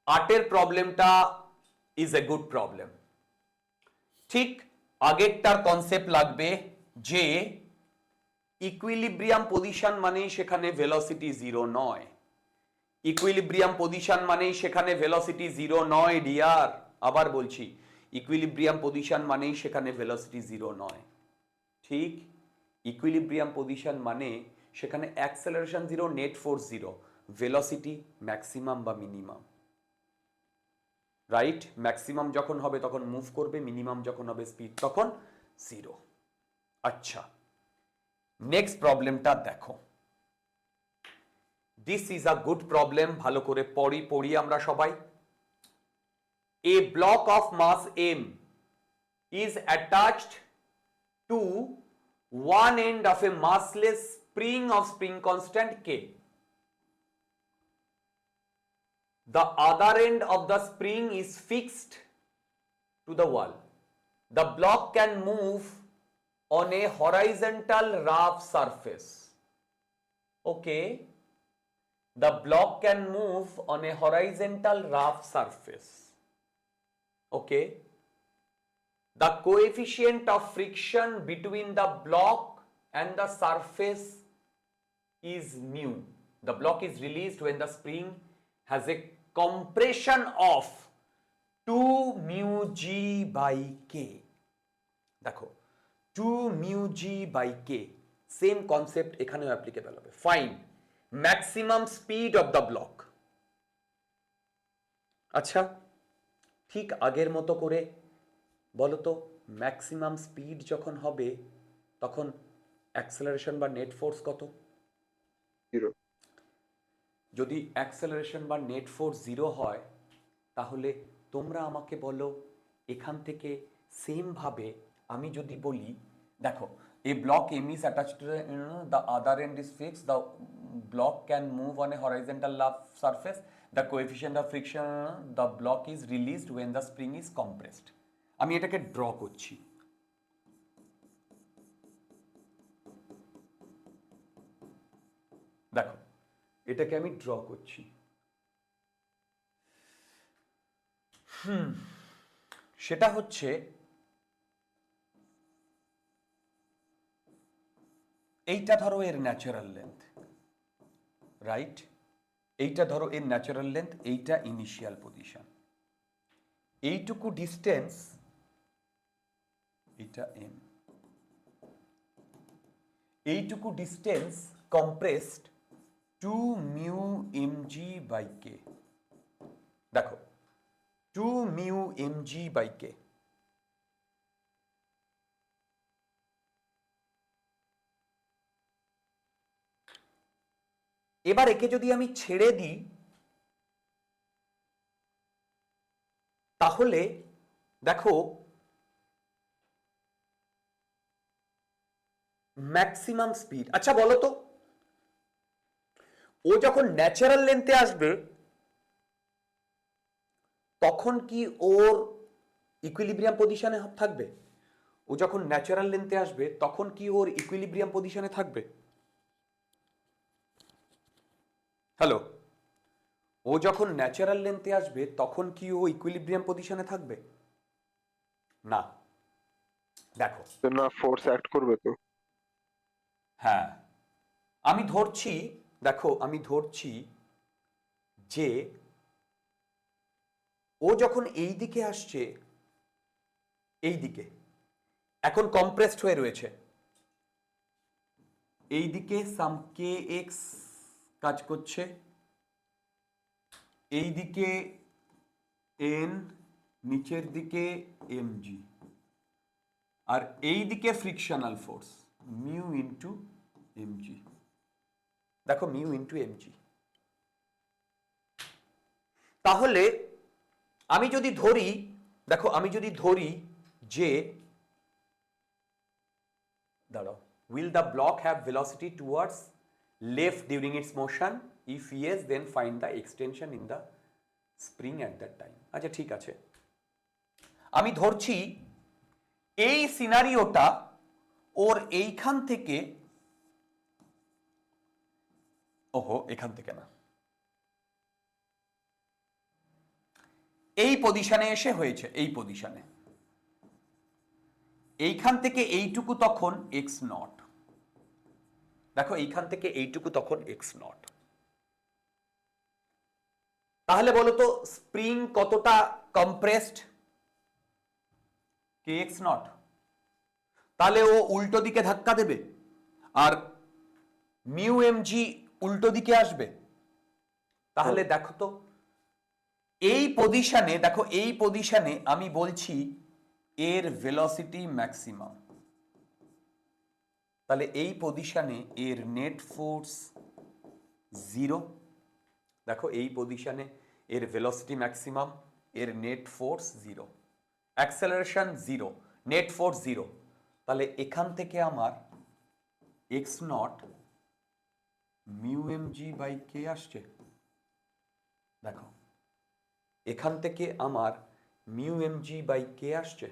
8 প্রবলেমটা ইজ এ গুড প্রবলেম। ঠিক আগেরটার কনসেপ্ট লাগবে যে ইকুইলিব্রিয়াম পজিশন মানেই সেখানে ভেলোসিটি জিরো নয়। ইকুইলিব্রিয়াম পজিশন মানেই সেখানে ভেলোসিটি জিরো নয় ডিয়ার। আবার বলছি, ইকুইলিব্রিয়াম পজিশন মানেই সেখানে ভেলোসিটি জিরো নয়। ঠিক, ইকুইলিব্রিয়াম পজিশন মানে সেখানে acceleration zero, net force zero, velocity maximum বা মিনিমাম। রাইট, ম্যাক্সিমাম যখন হবে তখন মুভ করবে, মিনিমাম যখন হবে স্পিড তখন জিরো। আচ্ছা, নেক্সট প্রবলেমটা দেখো। This is a good problem. ভালো করে পড়ি আমরা সবাই। A block of mass m is attached to one end of a massless spring of spring constant k. The other end of the spring is fixed to the wall. The block can move on a horizontal rough surface. Okay. The block can move on a horizontal rough surface. Okay. The coefficient of friction between the block and the surface is mu. The block is released when the spring has a compression of 2 mu g by k. দেখো, 2 mu g by k, same concept এখানেও applicable হবে। Fine maximum speed of the block. আচ্ছা, ঠিক আগের মতো করে বলো তো, ম্যাক্সিমাম স্পিড যখন হবে তখন অ্যাক্সেলারেশন বা নেট ফোর্স কত? জিরো। যদি অ্যাক্সেলারেশন বা নেট ফোর্স জিরো হয়, তাহলে তোমরা আমাকে বলো এখান থেকে সেম ভাবে আমি যদি বলি, দেখো a block m is attached to the other end is fixed, the block can move on a horizontal rough surface, the coefficient of friction, the block is released when the spring is compressed. আমি এটাকে draw করছি। দেখো, এটাকে আমি draw করছি। সেটা হচ্ছে এইটা ধরো এর ন্যাচারাল লেন্থ, রাইট? এইটা ধরো এর ন্যাচারাল লেন্থ, এইটা ইনিশিয়াল পজিশন। এইটুকু ডিস্টেন্স, এটা m, এইটুকু distance compressed 2 mu mg by k। দেখো 2 mu mg by k। এবার একে যদি আমি ছেড়ে দিই, তাহলে দেখো ম্যাক্সিমাম স্পিড। আচ্ছা বলো তো, ও যখন ন্যাচারাল লেন্থে আসবে তখন কি ওর ইকুইলিব্রিয়াম পজিশনে থাকবে? ও যখন ন্যাচারাল লেন্থে আসবে তখন কি ওর ইকুইলিব্রিয়াম পজিশনে থাকবে? হ্যালো, ও যখন ন্যাচারাল লেন্থে আসবে তখন কি ও ইকুইলিব্রিয়াম পজিশনে থাকবে? না। দেখো, তো না, ফোর্স অ্যাক্ট করবে তো। হ্যাঁ, আমি ধরছি, দেখো আমি ধরছি যে ও যখন এই দিকে আসছে, এই দিকে এখন কম্প্রেসড হয়ে রয়েছে, এই দিকে সাম কে এক্স কাজ করছে, এই দিকে এন, নিচের দিকে এম জি, আর এই দিকে frictional force mu into m g. দেখো মিউ ইন্টু এম জি। তাহলে আমি যদি ধরি, দেখো আমি যদি ধরি যে, দাঁড়াও, will the block have velocity towards left during its motion? If yes, then find the extension in the spring at that time. আচ্ছা ঠিক আছে, আমি ধরছি এই সিনারিওটা ওর এইখান থেকে, ওহো এখান থেকে না, এই পজিশনে এসে হয়েছে, এই পজিশনে, এইখান থেকে এইটুকু তখন এক্স নট। দেখো এইখান থেকে এইটুকু তখন এক্স নট। তাহলে বলো তো স্প্রিং কতটা কম্প্রেসড? কে এক্স নট। তাহলে ও উল্টো দিকে ধাক্কা দেবে আর মিউ এম জি উল্টো দিকে আসবে। তাহলে দেখো তো এই পজিশনে, দেখো এই পজিশনে আমি বলছি এর ভেলোসিটি ম্যাক্সিমাম। তাহলে এই পজিশনে এর নেট ফোর্স 0। দেখো এই পজিশনে এর ভেলোসিটি ম্যাক্সিমাম, এর net force 0, acceleration 0, net force 0। তাহলে এখান থেকে আমার x naught mu m g by k আসছে। দেখো এখান থেকে আমার mu m g by k আসছে।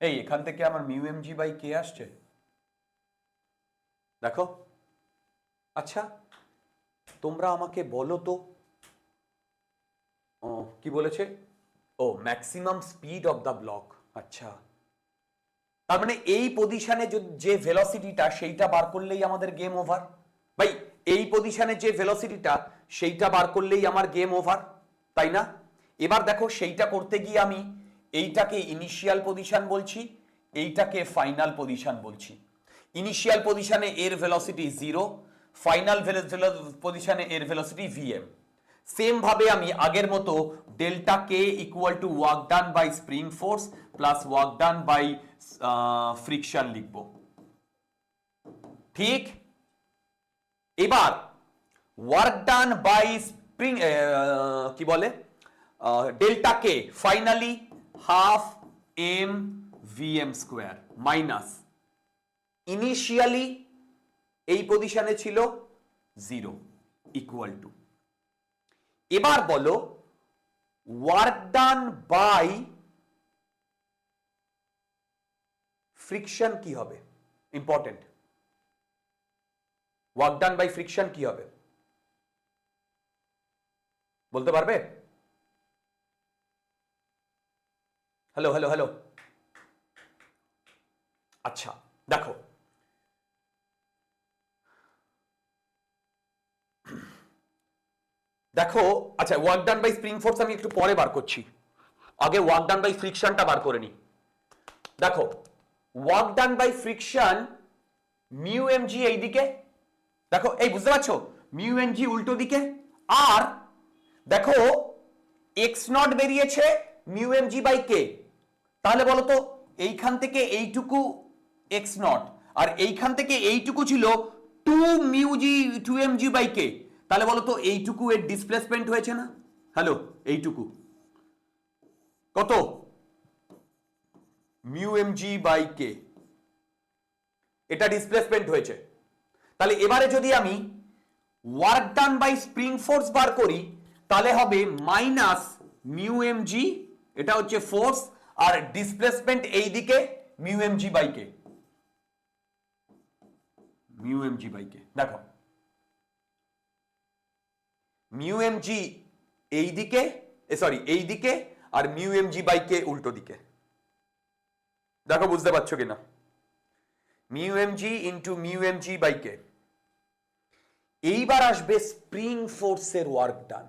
এই এখান থেকে আমার mu m g by k আসছে, দেখো। আচ্ছা তোমরা আমাকে বলো তো, কি বলেছে? ও maximum speed of the block. আচ্ছা তার মানে এই পজিশনে যে ভেলোসিটিটা সেইটা বার করলেই আমাদের গেম ওভার। ভাই এই পজিশনে যে ভেলোসিটিটা সেইটা বার করলেই আমার গেম ওভার, তাই না? এবার দেখো সেইটা করতে গিয়ে আমি এইটাকে ইনিশিয়াল পজিশন বলছি, এইটাকে ফাইনাল পজিশন বলছি। ইনিশিয়াল পজিশনে এর ভেলোসিটি 0, ফাইনাল পজিশনে এর ভেলোসিটি vm। সেম ভাবে আমি আগের মতো delta K equal to work done by spring force plus work done by friction লিখব, ঠিক? এবার ওয়ার্ক ডান বাই স্প্রিং কি বলে, delta K finally half m v m square minus initially এই পজিশনে ছিল 0 ইকুয়াল টু, এবার বলো ওয়ার্ক ডান বাই ফ্রিকশন কি হবে? Important, work done by friction কি হবে বলতে পারবে? Hello hello hello. আচ্ছা দেখো দেখো আচ্ছা work done by spring force আমি একটু পরে বার করছি, আগে ওয়ার্ক ডান বাই ফ্রিকশনটা বার করে নি। দেখো work done by friction mu m g এইদিকে, দেখো এই বুঝতে পারছো, মিউ এম জি উল্টো দিকে, আর দেখো এক্স নট বেরিয়েছে মিউ এম জি বাই কে। তাহলে বলো তো এইখান থেকে এইটুকু এক্স নট আর এইখান থেকে এইটুকু ছিল 2 এম জি বাই কে। তাহলে বলো তো এইটুকু এর ডিসপ্লেসমেন্ট হয়েছে না? হ্যালো এইটুকু কত? Mu m g by k, এটা ডিসপ্লেসমেন্ট হয়েছে। তাহলে এবারে যদি আমি work done by spring force বার করি তাহলে হবে মাইনাস মিউ এম জি, এটা হচ্ছে ফোর্স, আর ডিসপ্লেসমেন্ট এই দিকে mu m g by k, mu m g by k. দেখো মিউ এম জি এই দিকে, সরি এই দিকে, আর mu m g by k উল্টো দিকে। দেখো বুঝতে পারছো কিনা? Mu m g into mu m g by k. এইবার আসবে স্প্রিং ফোর্সের ওয়ার্ক ডান।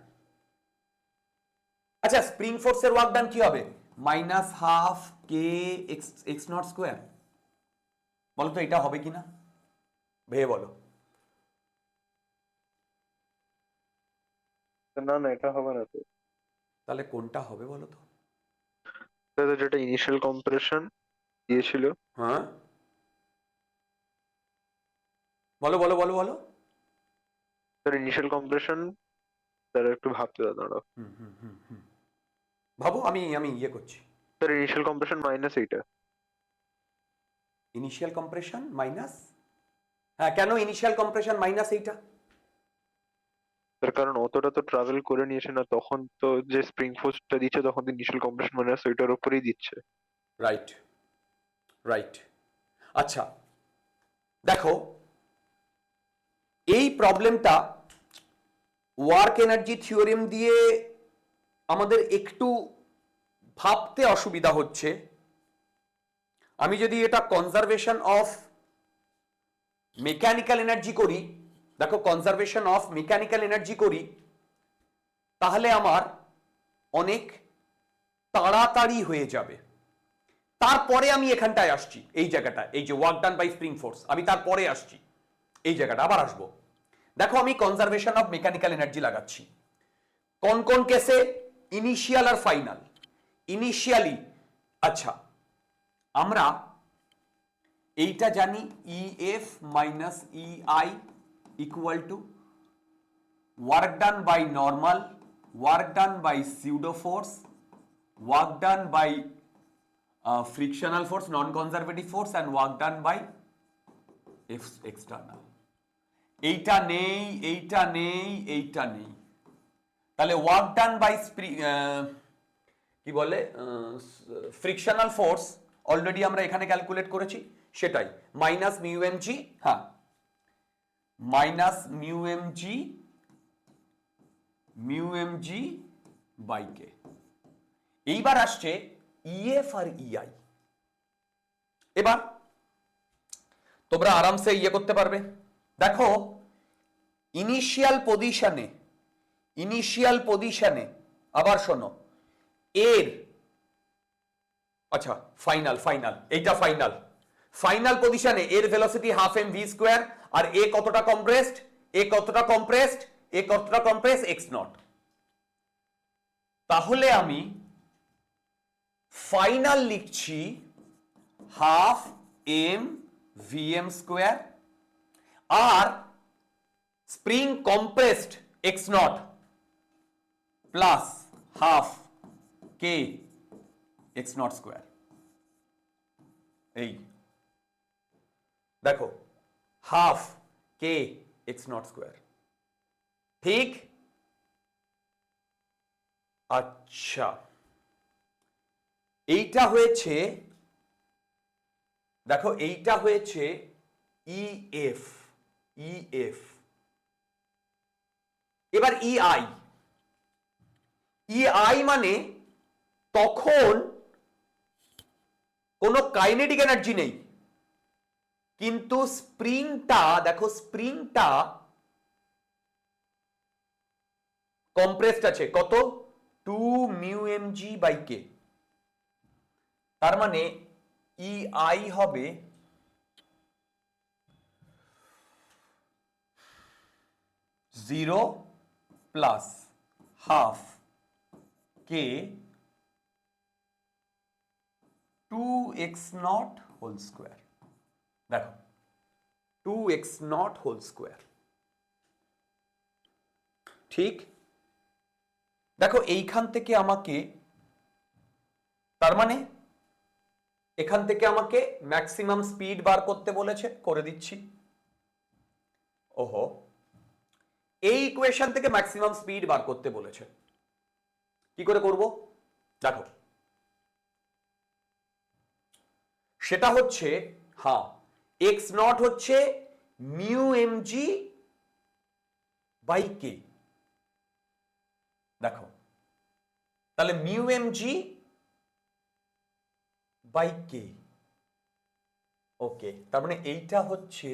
আচ্ছা স্প্রিং ফোর্সের ওয়ার্ক ডান কি হবে? Minus half k x naught square. বলো তো এটা হবে কিনা, ভেবে বলো। না না এটা হবে না তো। তাহলে কোনটা হবে বলো তো? তাহলে যেটা ইনিশিয়াল কম্প্রেশন দিয়েছিল, হ্যাঁ বলো বলো বলো বলো। তার ইনিশিয়াল কম্প্রেশন, তার একটু ভাবতে দাঁড়াও। ভাবো, আমি আমি ইয়ে করছি। তার ইনিশিয়াল কম্প্রেশন মাইনাস এইটা। ইনিশিয়াল কম্প্রেশন মাইনাস, হ্যাঁ কেন ইনিশিয়াল কম্প্রেশন মাইনাস এইটা? তার কারণ অতটা তো ট্রাভেল করে নিয়েছে না, তখন তো যে স্প্রিং ফোর্সটা দিচ্ছে তখন তো ইনিশিয়াল কম্প্রেশন মাইনাস ওইটার উপরেই দিচ্ছে। Right, right. আচ্ছা দেখো, এই প্রবলেমটা ওয়ার্ক এনার্জি থিওরেম দিয়ে আমাদের একটু ভাবতে অসুবিধা হচ্ছে। আমি যদি এটা কনজারভেশন অফ মেকানিক্যাল এনার্জি করি, দেখো কনজারভেশন অফ মেকানিক্যাল এনার্জি করি, তাহলে আমার অনেক তাড়াতাড়ি হয়ে যাবে। তারপরে আমি এখানটায় আসছি, এই জায়গাটা, এই যে work done by spring force, আমি তারপরে আসছি এই জায়গাটা, আবার আসবো। দেখো আমি কনজারভেশন অফ মেকানিক্যাল এনার্জি লাগাচ্ছি কোন কোন কেসে? ইনিশিয়াল আর ফাইনাল। ইনিশিয়ালি, আচ্ছা আমরা এইটা জানি, EF minus EI equal to work done by normal, work done by pseudo force, work done by frictional force, non conservative force, and work done by external. এইটা নেই, এইটা নেই, এইটা নেই। তাহলে ওয়ার্ক ডান বাই কি বলে ফ্রিকশনাল ফোর্স অলরেডি আমরা এখানে ক্যালকুলেট করেছি, সেটাই মাইনাস মিউ এম জি, হ্যাঁ minus mu m g by k. এইবার আসছে ইএফ আর ইআই। এবার তোমরা আরামসে ইয়ে করতে পারবে। দেখো ইনিশিয়াল পজিশনে আবার শোনো, এর আচ্ছা ফাইনাল এইটা ফাইনাল পজিশনে এর velocity half m v square, আর এ কতটা কম্প্রেসড, এক্স নট। তাহলে আমি ফাইনাল লিখছি half m v m square, আর spring compressed x naught plus half k x naught square. এই দেখো half k x naught square, ঠিক? আচ্ছা এইটা হয়েছে, দেখো এইটা হয়েছে ইএফ। এবার ইআই মানে তখন কোনো কাইনেটিক এনার্জি নেই, কিন্তু স্প্রিংটা, দেখো স্প্রিংটা কম্প্রেসড আছে কত, 2 mu m g by k. তার মানে ইআই হবে zero plus half k 2x naught whole square. দেখো 2x নট হোল স্কোয়ার, ঠিক? দেখো এইখান থেকে আমাকে, তার মানে এখান থেকে আমাকে ম্যাক্সিমাম স্পিড বার করতে বলেছে, করে দিচ্ছি। ওহো, এই ইকুয়েশন থেকে ম্যাক্সিমাম স্পিড বার করতে বলেছে, কি করে করব? দেখো সেটা হচ্ছে, হ্যাঁ এক্স নট হচ্ছে mu m g by k. দেখো তাহলে mu m g by k, okay. তার মানে এইটা হচ্ছে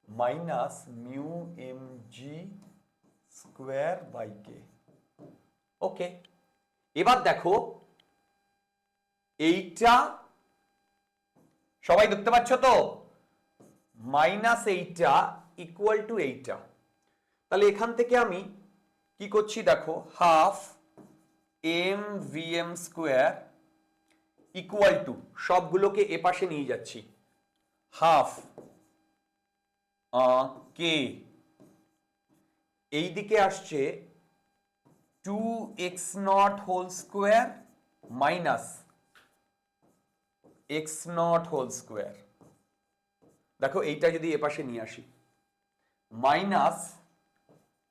minus mu m g square by k, okay. এবার দেখো এইটা সবাই দেখতে পাচ্ছ তো, মাইনাস এইটা ইকুয়াল টু এইটা। তাহলে এখান থেকে আমি কি করছি দেখো, half m v m square equal to, সবগুলোকে এ পাশে নিয়ে যাচ্ছি, হাফ কে, এই দিকে আসছে 2x naught whole square minus x naught whole square. দেখো এইটা যদি এপাশে নিয়ে আসি, minus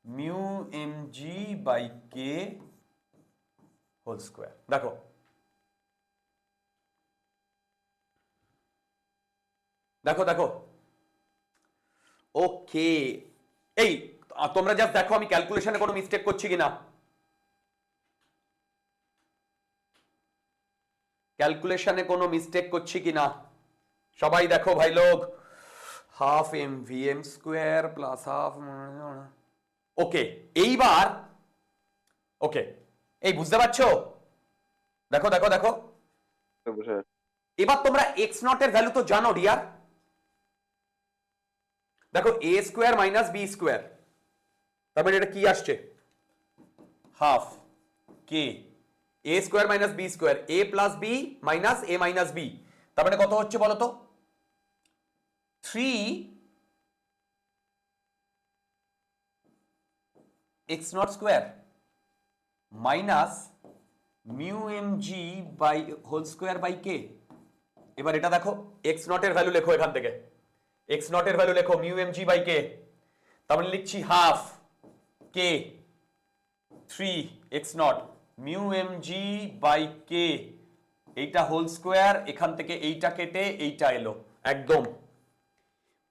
mu m g by k whole square. দেখো দেখো দেখো ওকে, এই তোমরা জাস্ট দেখো আমি ক্যালকুলেশনে কোনো মিস্টেক করছি কিনা, ক্যালকুলেশনে কোনো মিস্টেক করছি কিনা সবাই দেখো ভাই লোক। Half m v m square plus half, okay এইবার ওকে, এই বুঝতে পারছো? দেখো দেখো দেখো বুঝে যাচ্ছে। এবার তোমরা এক্স নট এর ভ্যালু তো জানো ডিয়ার। দেখো a square minus b square, তার মানে এটা কি আসছে, half k a square minus b square, a plus b minus a minus b, তার মানে কত হচ্ছে বলো তো, 3 x naught square minus mu m g by whole square by k. এবার এটা দেখো এক্স নট এর ভ্যালু লেখো, এখান থেকে এক্স নট এর ভ্যালু লেখো mu m g by k, তার মানে লিখছি half k 3 x naught mu m g by k, এইটা হোল স্কোয়ার, এখান থেকে এইটা কেটে এইটা এলো একদম,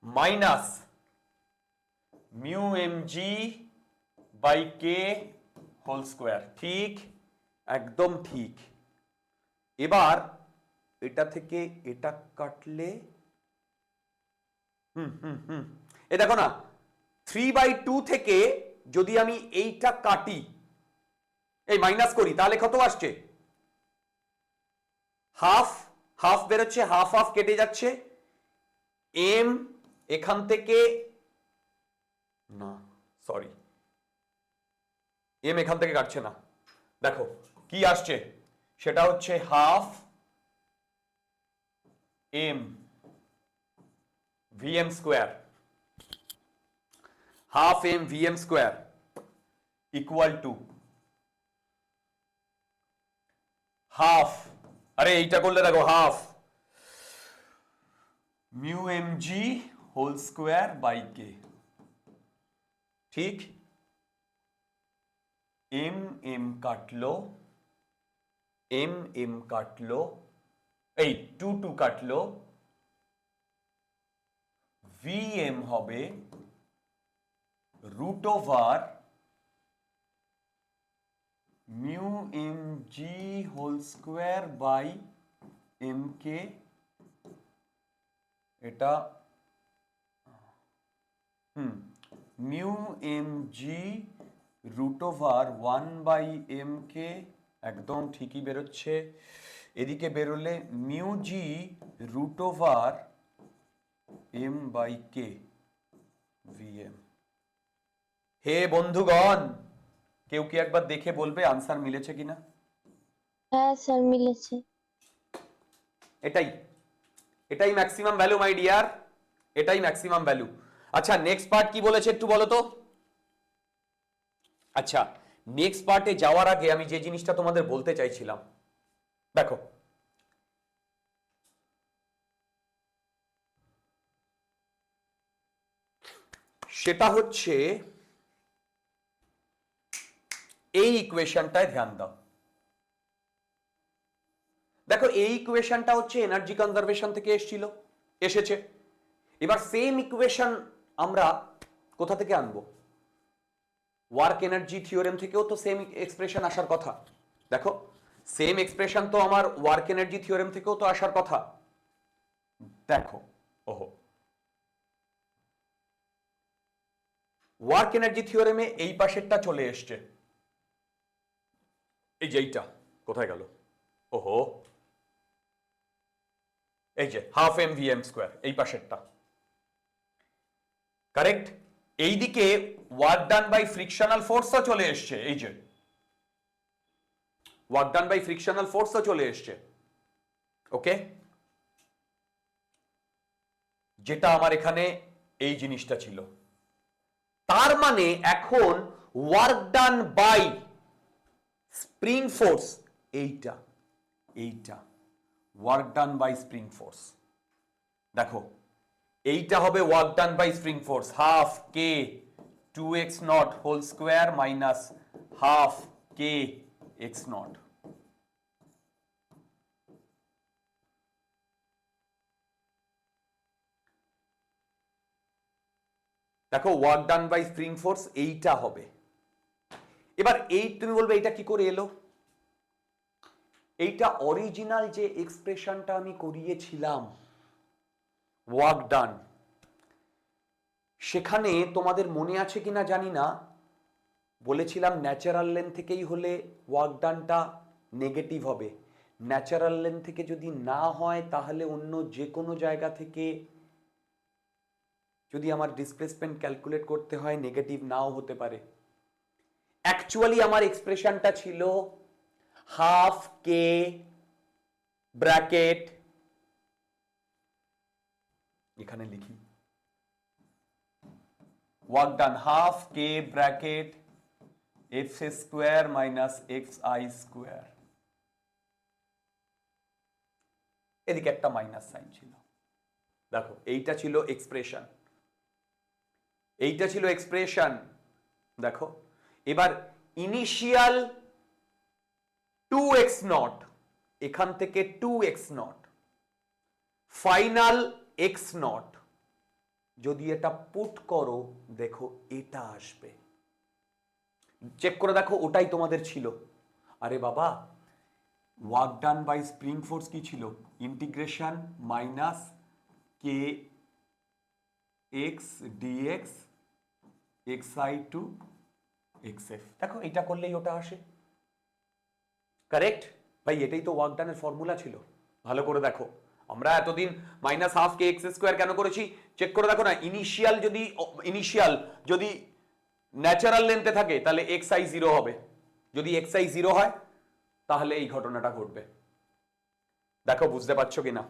minus mu m g by k whole square. ঠিক, একদম ঠিক। এবার এটা থেকে এটা কাটলে এ দেখো না 3/2 থেকে যদি আমি এইটা কাটি, এই মাইনাস করি, তাহলে কত আসছে, হাফ, হাফ বেরোচ্ছে, হাফ হাফ কেটে যাচ্ছে, এম এখান থেকে না সরি এম এখান থেকে কাটছে না, দেখো কি আসছে, সেটা হচ্ছে half m v m square, half m v m square equal to half, আরে এইটা করলে দেখো half mu m g whole square by k. ঠিক, এম এম কাটলো, এম এম কাটলো, এই 2 2 কাটলো, ভি এম হবে root over mu m g whole square by m k, এটা mu m g root over 1/m k, একদম ঠিকই বেরোচ্ছে। এদিকে বেরোলে mu g root over m by K VM. হে বন্ধুগণ, কেউ কি একবার দেখে বলবে আনসার মিলেছে কিনা? হ্যাঁ স্যার মিলেছে। এটাই এটাই ম্যাক্সিমাম ভ্যালু মাই ডিয়ার, এটাই ম্যাক্সিমাম ভ্যালু। আচ্ছা নেক্সট পার্ট কি বলেছে একটু বলো তো। আচ্ছা নেক্সট পার্টে যাওয়ার আগে আমি যে জিনিসটা তোমাদের বলতে চাইছিলাম, দেখো সেটা হচ্ছে এই ইকুয়েশনটায় ধ্যান দাও। দেখো এই ইকুয়েশনটা হচ্ছে এনার্জি কনজারভেশন থেকে এসেছে। এবার সেম ইকুয়েশন আমরা কোথা থেকে আনবো, ওয়ার্ক এনার্জি থিওরেম থেকেও তো সেম এক্সপ্রেশন আসার কথা। দেখো সেম এক্সপ্রেশন তো আমার ওয়ার্ক এনার্জি থিওরেম থেকেও তো আসার কথা। দেখো ওহো, ওয়ার্ক এনার্জি থিওরেমে এই পাশেরটা চলে এসছে, এই যে এইটা কোথায় গেল, ওহো এই যে half m v m square, এই পাশেরটা কারেক্ট। এইদিকে ওয়ার্ক ডান বাই ফ্রিকশনাল ফোর্সও চলে এসছে, এই যে ওয়ার্ক ডান বাই ফ্রিকশনাল ফোর্সও চলে এসছে। ওকে, যেটা আমার এখানে এই জিনিসটা ছিল, তার মানে এখন work done by spring force এইটা, এইটা work done by spring force. দেখো এইটা হবে work done by spring force half k 2x naught whole square minus half k x naught. দেখো work done by spring force এইটা হবে। এবার এই তুমি বলবে এটা কি করে এলো? এইটা অরিজিনাল যে এক্সপ্রেশনটা আমি করিয়েছিলাম ওয়ার্ক ডান, সেখানে তোমাদের মনে আছে কিনা জানি না, বলেছিলাম ন্যাচারাল লেন থেকেই হলে ওয়ার্ক ডানটা নেগেটিভ হবে, ন্যাচারাল লেন থেকে যদি না হয় তাহলে অন্য যে কোনো জায়গা থেকে যদি আমার ডিসপ্লেসমেন্ট ক্যালকুলেট করতে হয় নেগেটিভ নাও হতে পারে। অ্যাকচুয়ালি আমার এক্সপ্রেশনটা ছিল হাফ কে ব্র্যাকেট, এখানে লিখি work done half K bracket x square minus x I square, এদিকে একটা মাইনাস সাইন ছিল। দেখো এইটা ছিল এক্সপ্রেশন, এইটা ছিল এক্সপ্রেশন। দেখো এবার ইনিশিয়াল 2x নট, এখান থেকে 2x not, final x not, যদি এটা পুট করো দেখো এটা আসবে। চেক করে দেখো ওটাই তোমাদের ছিল। আরে বাবা, work done by spring force কি ছিল? Integration minus k x dx x i to x f. দেখো এটা করলেই ওটা আসে। কারেক্ট ভাই, এটাই তো ওয়ার্ক ডানের ফর্মুলা ছিল। ভালো করে দেখো, আমরা এতদিন minus half k x square কেন করেছি? চেক করে দেখো না, ইনিশিয়াল যদি ন্যাচারাল লেন্থে থাকে তাহলে এক্স আই জিরো হবে, যদি এক্স আই জিরো হয় তাহলে এই ঘটনাটা ঘটবে। দেখো বুঝতে পারছো কিনা?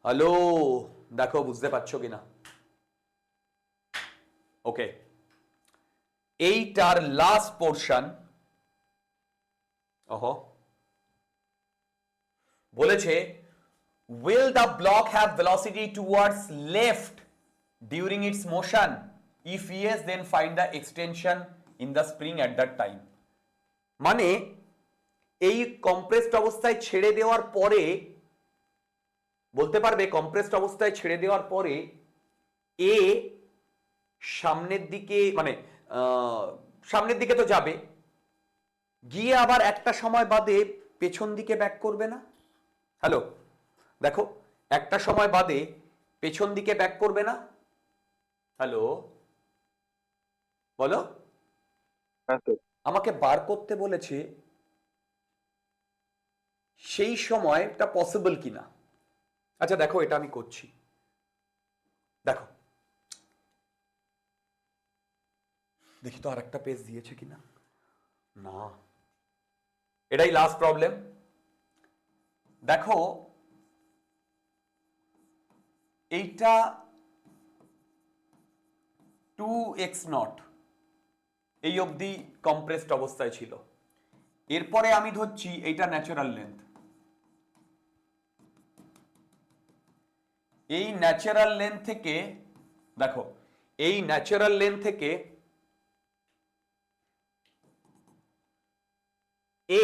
হ্যালো, দেখো বুঝতে পারছো কিনা? ওকে, এইটার লাস্ট পোর্শন বলেছে will the block have velocity towards left during its motion, if yes then find the extension in the spring at that time। মানে এই কম্প্রেসড অবস্থায় ছেড়ে দেওয়ার পরে বলতে পারবে, কম্প্রেসড অবস্থায় ছেড়ে দেওয়ার পরে এ সামনের দিকে, মানে সামনের দিকে তো যাবে, গিয়ে আবার একটা সময় বাদে পেছন দিকে ব্যাক করবে না? হ্যালো দেখো, একটা সময় বাদে পেছন দিকে ব্যাক করবে না? হ্যালো বলো, আমাকে বার করতে বলেছে সেই সময়টা পসিবল কিনা। আচ্ছা দেখো এটা আমি করছি, দেখো দেখি তো আর একটা পেজ দিয়েছে কিনা। না, এটাই লাস্ট প্রবলেম। দেখো এইটা 2x নট এই অবধি কম্প্রেসড অবস্থায় ছিল, এরপরে আমি ধরছি এইটা ন্যাচারাল লেন্থ। এই ন্যাচারাল লেন্থ থেকে দেখো, এই ন্যাচারাল লেন্থ থেকে এ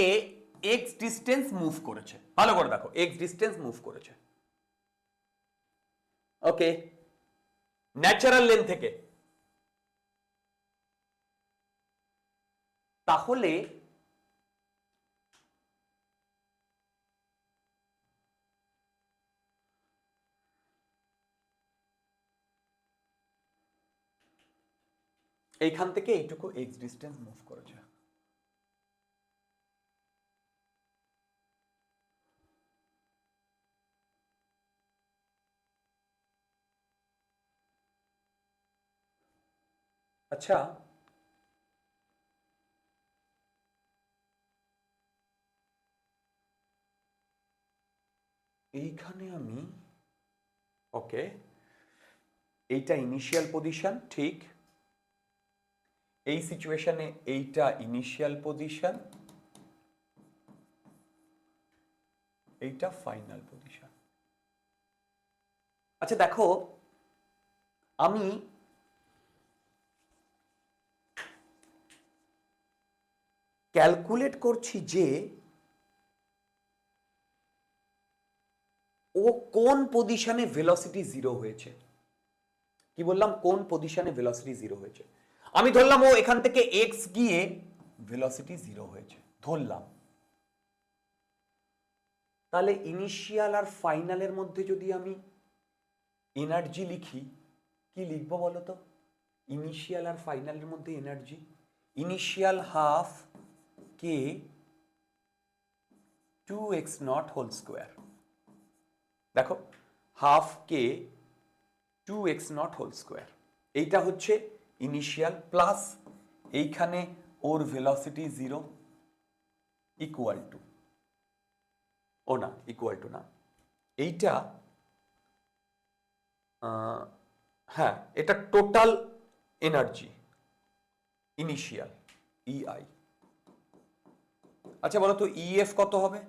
এক্স ডিস্টেন্স মুভ করেছে। ভালো করে দেখো, এক্স ডিস্টেন্স মুভ করেছে। ওকে, ন্যাচারাল লেন্থ থেকে। তাহলে এইখান থেকে এইটুকু এক্স ডিস্টেন্স মুভ করেছে। আচ্ছা এইখানে আমি, ওকে এইটা ইনিশিয়াল পজিশন, ঠিক এই সিচুয়েশনে এইটা ইনিশিয়াল পজিশন, এইটা ফাইনাল পজিশন। আচ্ছা দেখো, আমি ক্যালকুলেট করছি যে ও কোন পজিশনে ভেলোসিটি জিরো হয়েছে। কি বললাম? কোন পজিশনে ভেলোসিটি জিরো হয়েছে। আমি ধরলাম ও এখান থেকে এক্স গিয়ে ভেলোসিটি জিরো হয়েছে, ধরলাম। তাহলে ইনিশিয়াল আর ফাইনালের মধ্যে যদি আমি এনার্জি লিখি, কি লিখবো বলো তো? ইনিশিয়াল আর ফাইনালের মধ্যে energy, initial half k 2x0 whole square. দেখো, half k 2x0 whole square, এইটা হচ্ছে ইনিশিয়াল, প্লাস এইখানে ওর ভেলোসিটি জিরো ইকুয়াল টু, ও না ইকুয়াল টু না, এইটা হ্যাঁ, এটা টোটাল এনার্জি ইনিশিয়াল ইআই। আচ্ছা বলো তো ইএফ কত হবে?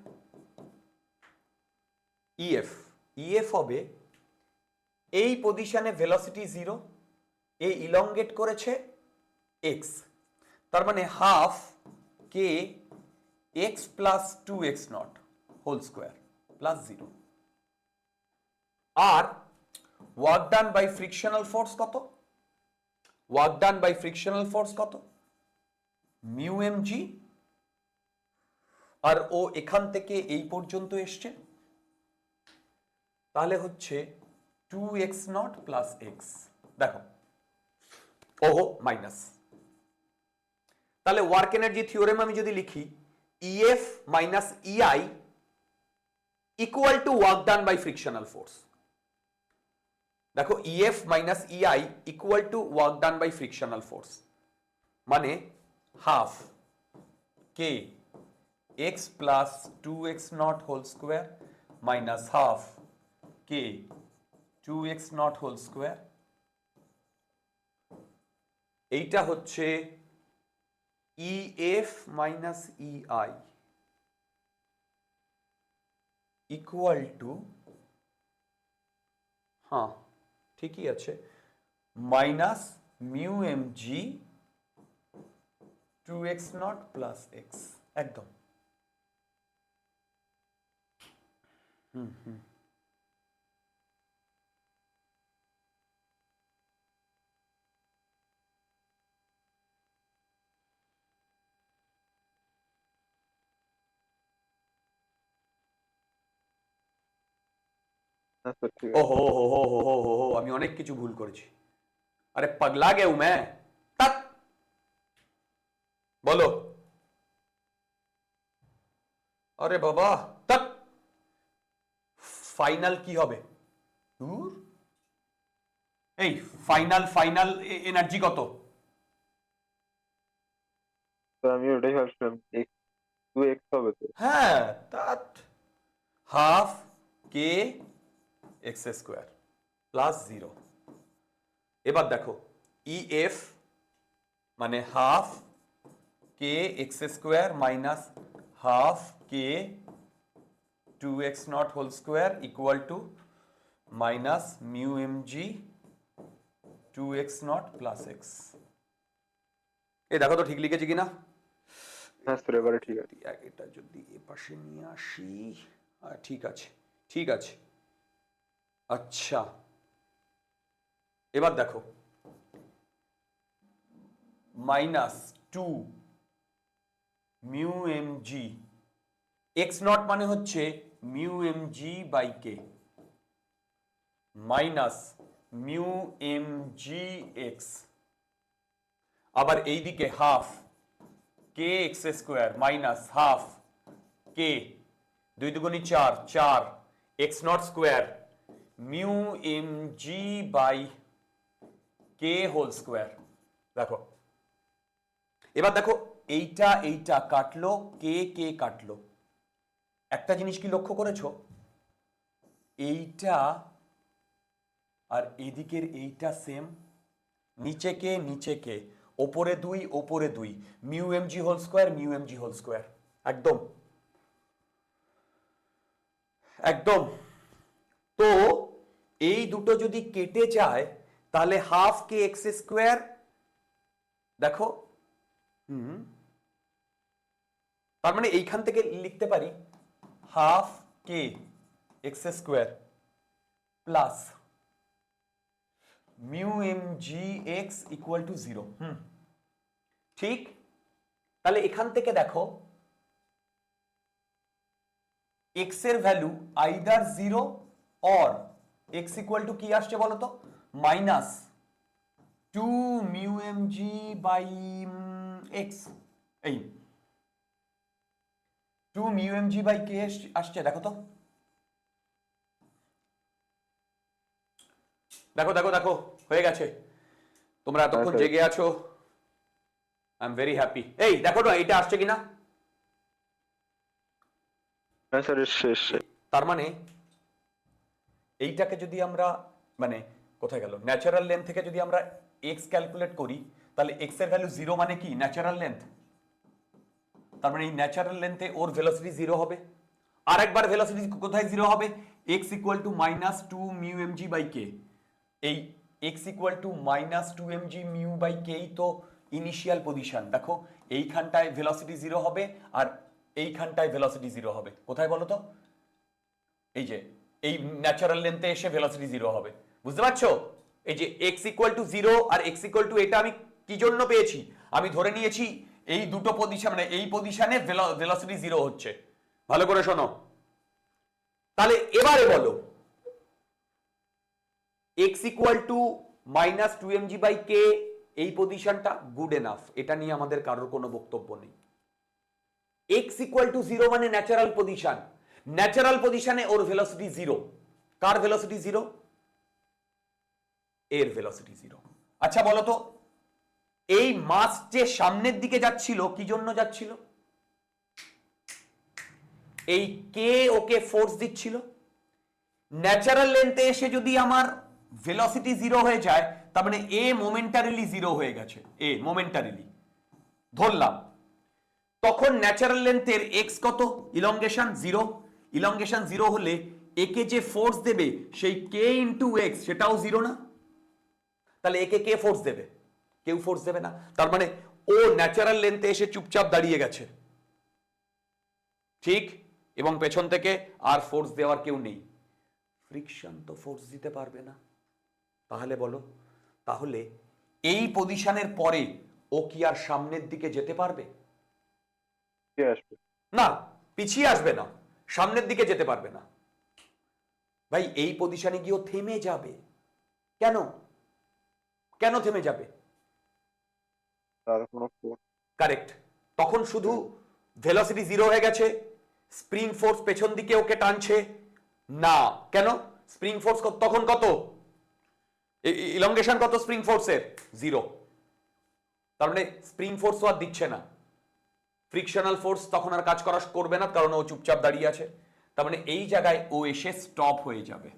ইএফ হবে এই পজিশনে ভেলোসিটি জিরো, এ ইলংগেট করেছে এক্স, তার মানে half k x plus 2x0 whole square plus zero. আর work done by frictional force কত? Work done by frictional force কত? মিউ এম জি, আর ও এখান থেকে এই পর্যন্ত এসছে, তাহলে হচ্ছে 2x0 প্লাস এক্স। দেখো, ওহো মাইনাস, তাহলে ওয়ার্ক এনার্জি থিওরেম আমি যদি লিখি, E F minus E I equal to work done by frictional force. দেখো, E F minus E I equal to work done by frictional force, মানে half k x plus 2x0 whole square minus half k 2x0 whole square. এইটা হচ্ছে E F minus E I equal to, হ্যাঁ ঠিকই আছে, minus mu m g 2x0 plus x, একদম। আচ্ছা ঠিক ও আছে। হো হো হো হো হো হো হো, আমি অনেক কিছু ভুল করেছি। আরে পাগলা গে मैं तक। বলো, আরে বাবা তক, ফাইনাল কি হবে? দূর, এই ফাইনাল এনার্জি কত? তো আমি ওটাই ভাবছিলাম, এক্স টু এক্স হবে তো। হ্যাঁ, that half k x square plus zero. এবার দেখো, ইএফ মানে half k x square minus half k 2x0 whole square equal to minus mu m g 2x0 plus x. এই দেখো তো ঠিক লিখেছি কিনা? হ্যাঁ স্যার, এবারে ঠিক আছে। এটা যদি এ পাশে নিয়ে আসি, ঠিক আছে ঠিক আছে। আচ্ছা, এবার দেখো, minus 2 mu m g x naught মানে হচ্ছে mu m g by k, minus mu m g x, আবার এইদিকে half k x square minus half k, 2 দুগুণী 4, 4 x naught square mu m g by k whole square. দেখো, এবার দেখো, এইটা কাটলো, কে কে কাটলো। একটা জিনিস কি লক্ষ্য করেছো? এইটা আর এদিকের এইটা সেম, নিচে কে, ওপরে 2 ওপরে 2, mu m g whole square mu m g whole square, একদম একদম। তো এই দুটো যদি কেটে যায় তাহলে হাফ কে এক্স স্কোয়ার, দেখো তার মানে এইখান থেকে লিখতে পারি half k x square plus mu m g x equal to 0। ঠিক, তাহলে এখান থেকে দেখো এক্স এর value either 0 or x equal to কি আসছে বলো তো, minus 2 mu m g by x, এই 2 mu m g by k আসছে, দেখো তো, দেখো দেখো দেখো হয়ে গেছে। তোমরা এতক্ষণ জেগে আছো, আই এম ভেরি হ্যাপি। এই দেখো না এটা আসছে কিনা, হ্যাঁ স্যার শেষ। তার মানে এইটাকে যদি আমরা মানে কোথায় গেল, ন্যাচারাল লেন্থ থেকে যদি আমরা এক্স ক্যালকুলেট করি তাহলে এক্স এর ভ্যালু 0 মানে কি ন্যাচারাল লেন্থ, তার মানে এই ন্যাচারাল লেন্থে ওর ভেলোসিটি 0 হবে। আর একবার ভেলোসিটি কোথায় 0 হবে, x equal to minus 2 mu m g by k, এই x equal to minus 2 m g mu by k তো ইনিশিয়াল পজিশন। দেখো এইখানটায় ভেলোসিটি 0 হবে আর এইখানটায় ভেলোসিটি 0 হবে, কোথায় বলো তো, এই যে এই ন্যাচারাল লেন্থে এসে ভেলোসিটি 0 হবে, বুঝতে পারছো? এই যে x ইকুয়াল টু 0 আর x ইকুয়াল টু, এটা আমি কি জন্য পেয়েছি, আমি ধরে নিয়েছি এই দুটো পজিশন মানে এই পজিশনে ভেলোসিটি 0 হচ্ছে। ভালো করে শোনো, তাহলে এবারে বলো x equal to minus 2 mg by k, এই পজিশনটা গুড এনাফ, এটা নিয়ে আমাদের কারোর কোনো বক্তব্য নেই। x ইকুয়াল টু 0 মানে ন্যাচারাল পজিশন, ন্যাচারাল পজিশনে ওর ভেলোসিটি 0, কার ভেলোসিটি 0, এর ভেলোসিটি 0। আচ্ছা বলো তো এই মাস যে সামনের দিকে যাচ্ছিল কি জন্য যাচ্ছিল, এই কে ওকে ফোর্স দিচ্ছিল। ন্যাচারাল লেন্থে এসে যদি আমার ভেলোসিটি 0 হয়ে যায় তার মানে এ মোমেন্টারিলি 0 হয়ে গেছে, এ মোমেন্টারিলি ধরলাম, তখন ন্যাচারাল লেন্থের এক্স কত, ইলংগেশন 0, ইলংগেশন 0 হলে একে যে ফোর্স দেবে সেই কে ইন্টু এক্স সেটাও 0 না, তাহলে একে কে ফোর্স দেবে, কেউ ফোর্স দেবে না, তার মানে ও ন্যাচারাল লেন্থে এসে চুপচাপ দাঁড়িয়ে গেছে, ঠিক, এবং পেছন থেকে আর ফোর্স দেওয়ার কেউ নেই, ফ্রিকশন তো ফোর্স দিতে পারবে না। তাহলে বলো, তাহলে এই পজিশনের পরে ও কি আর সামনের দিকে যেতে পারবে, না পিছিয়ে আসবে না, সামনের দিকে যেতে পারবে না। ভাই এই পজিশনে গিয়ে থেমে যাবে, কেন, কেন থেমে যাবে, তার কোনো কারেক্ট, তখন শুধু ভেলোসিটি 0 হয়ে গেছে, স্প্রিং ফোর্স পেছন দিকে ওকে টানছে না, কেন, স্প্রিং ফোর্স তখন কত, ইলংগেশন কত স্প্রিং ফোর্সের 0, তার মানে স্প্রিং ফোর্স আর দিচ্ছে না, ফ্রিকশনাল ফোর্স তখন আর কাজ করা করবে না কারণ ও চুপচাপ দাঁড়িয়ে আছে, তার মানে এই জায়গায় ও এসে স্টপ হয়ে যাবে,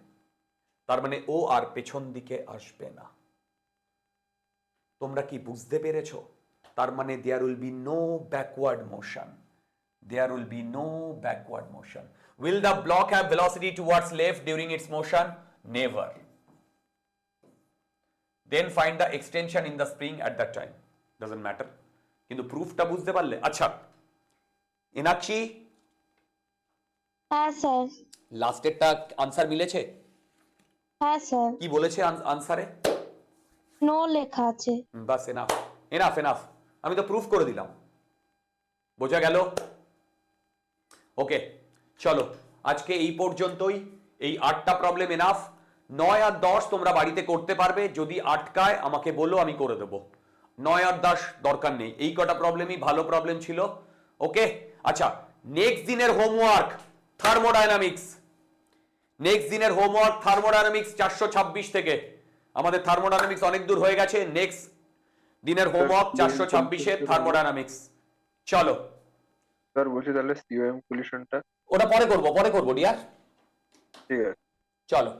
তার মানে ও আর পেছন দিকে আসবে না। তোমরা কি বুঝতে পেরেছো? তার মানে there will be no backward motion, there will be no backward motion. Will the block have velocity towards left during its motion? Never. Then find the extension in the spring at that time. Doesn't matter. কিন্তু প্রুফটা বুঝতে পারলে? আচ্ছা এনাক্ষী, হ্যাঁ sir. লাস্টেরটা answer মিলেছে? হ্যাঁ sir. কি বলেছে আনসারে? No লেখা আছে। বাস এনাফ, এনাফ এনাফ, আমি তো প্রুফ করে দিলাম, বোঝা গেল? ওকে চলো আজকে এই পর্যন্তই, এই 8টা প্রবলেম এনাফ, 9 আর 10 তোমরা বাড়িতে করতে পারবে, যদি আটকায় আমাকে বলো আমি করে দেবো, 9 আর 10 দরকার নেই, এই কটা প্রবলেমই ভালো প্রবলেম ছিল। ওকে আচ্ছা নেক্সট দিনের হোমওয়ার্ক থার্মোডায়নামিক্স, নেক্সট দিনের হোমওয়ার্ক থার্মোডায়নামিক্স 426 থেকে, আমাদের থার্মোডায়নামিক্স অনেক দূর হয়ে গেছে, নেক্সট দিনের হোমওয়ার্ক 426 এর থার্মোডায়নামিক্স। চলো স্যার বলছি তাহলে সিওএম সলিউশনটা ওটা পরে করবো ডিয়ার, ঠিক আছে চলো।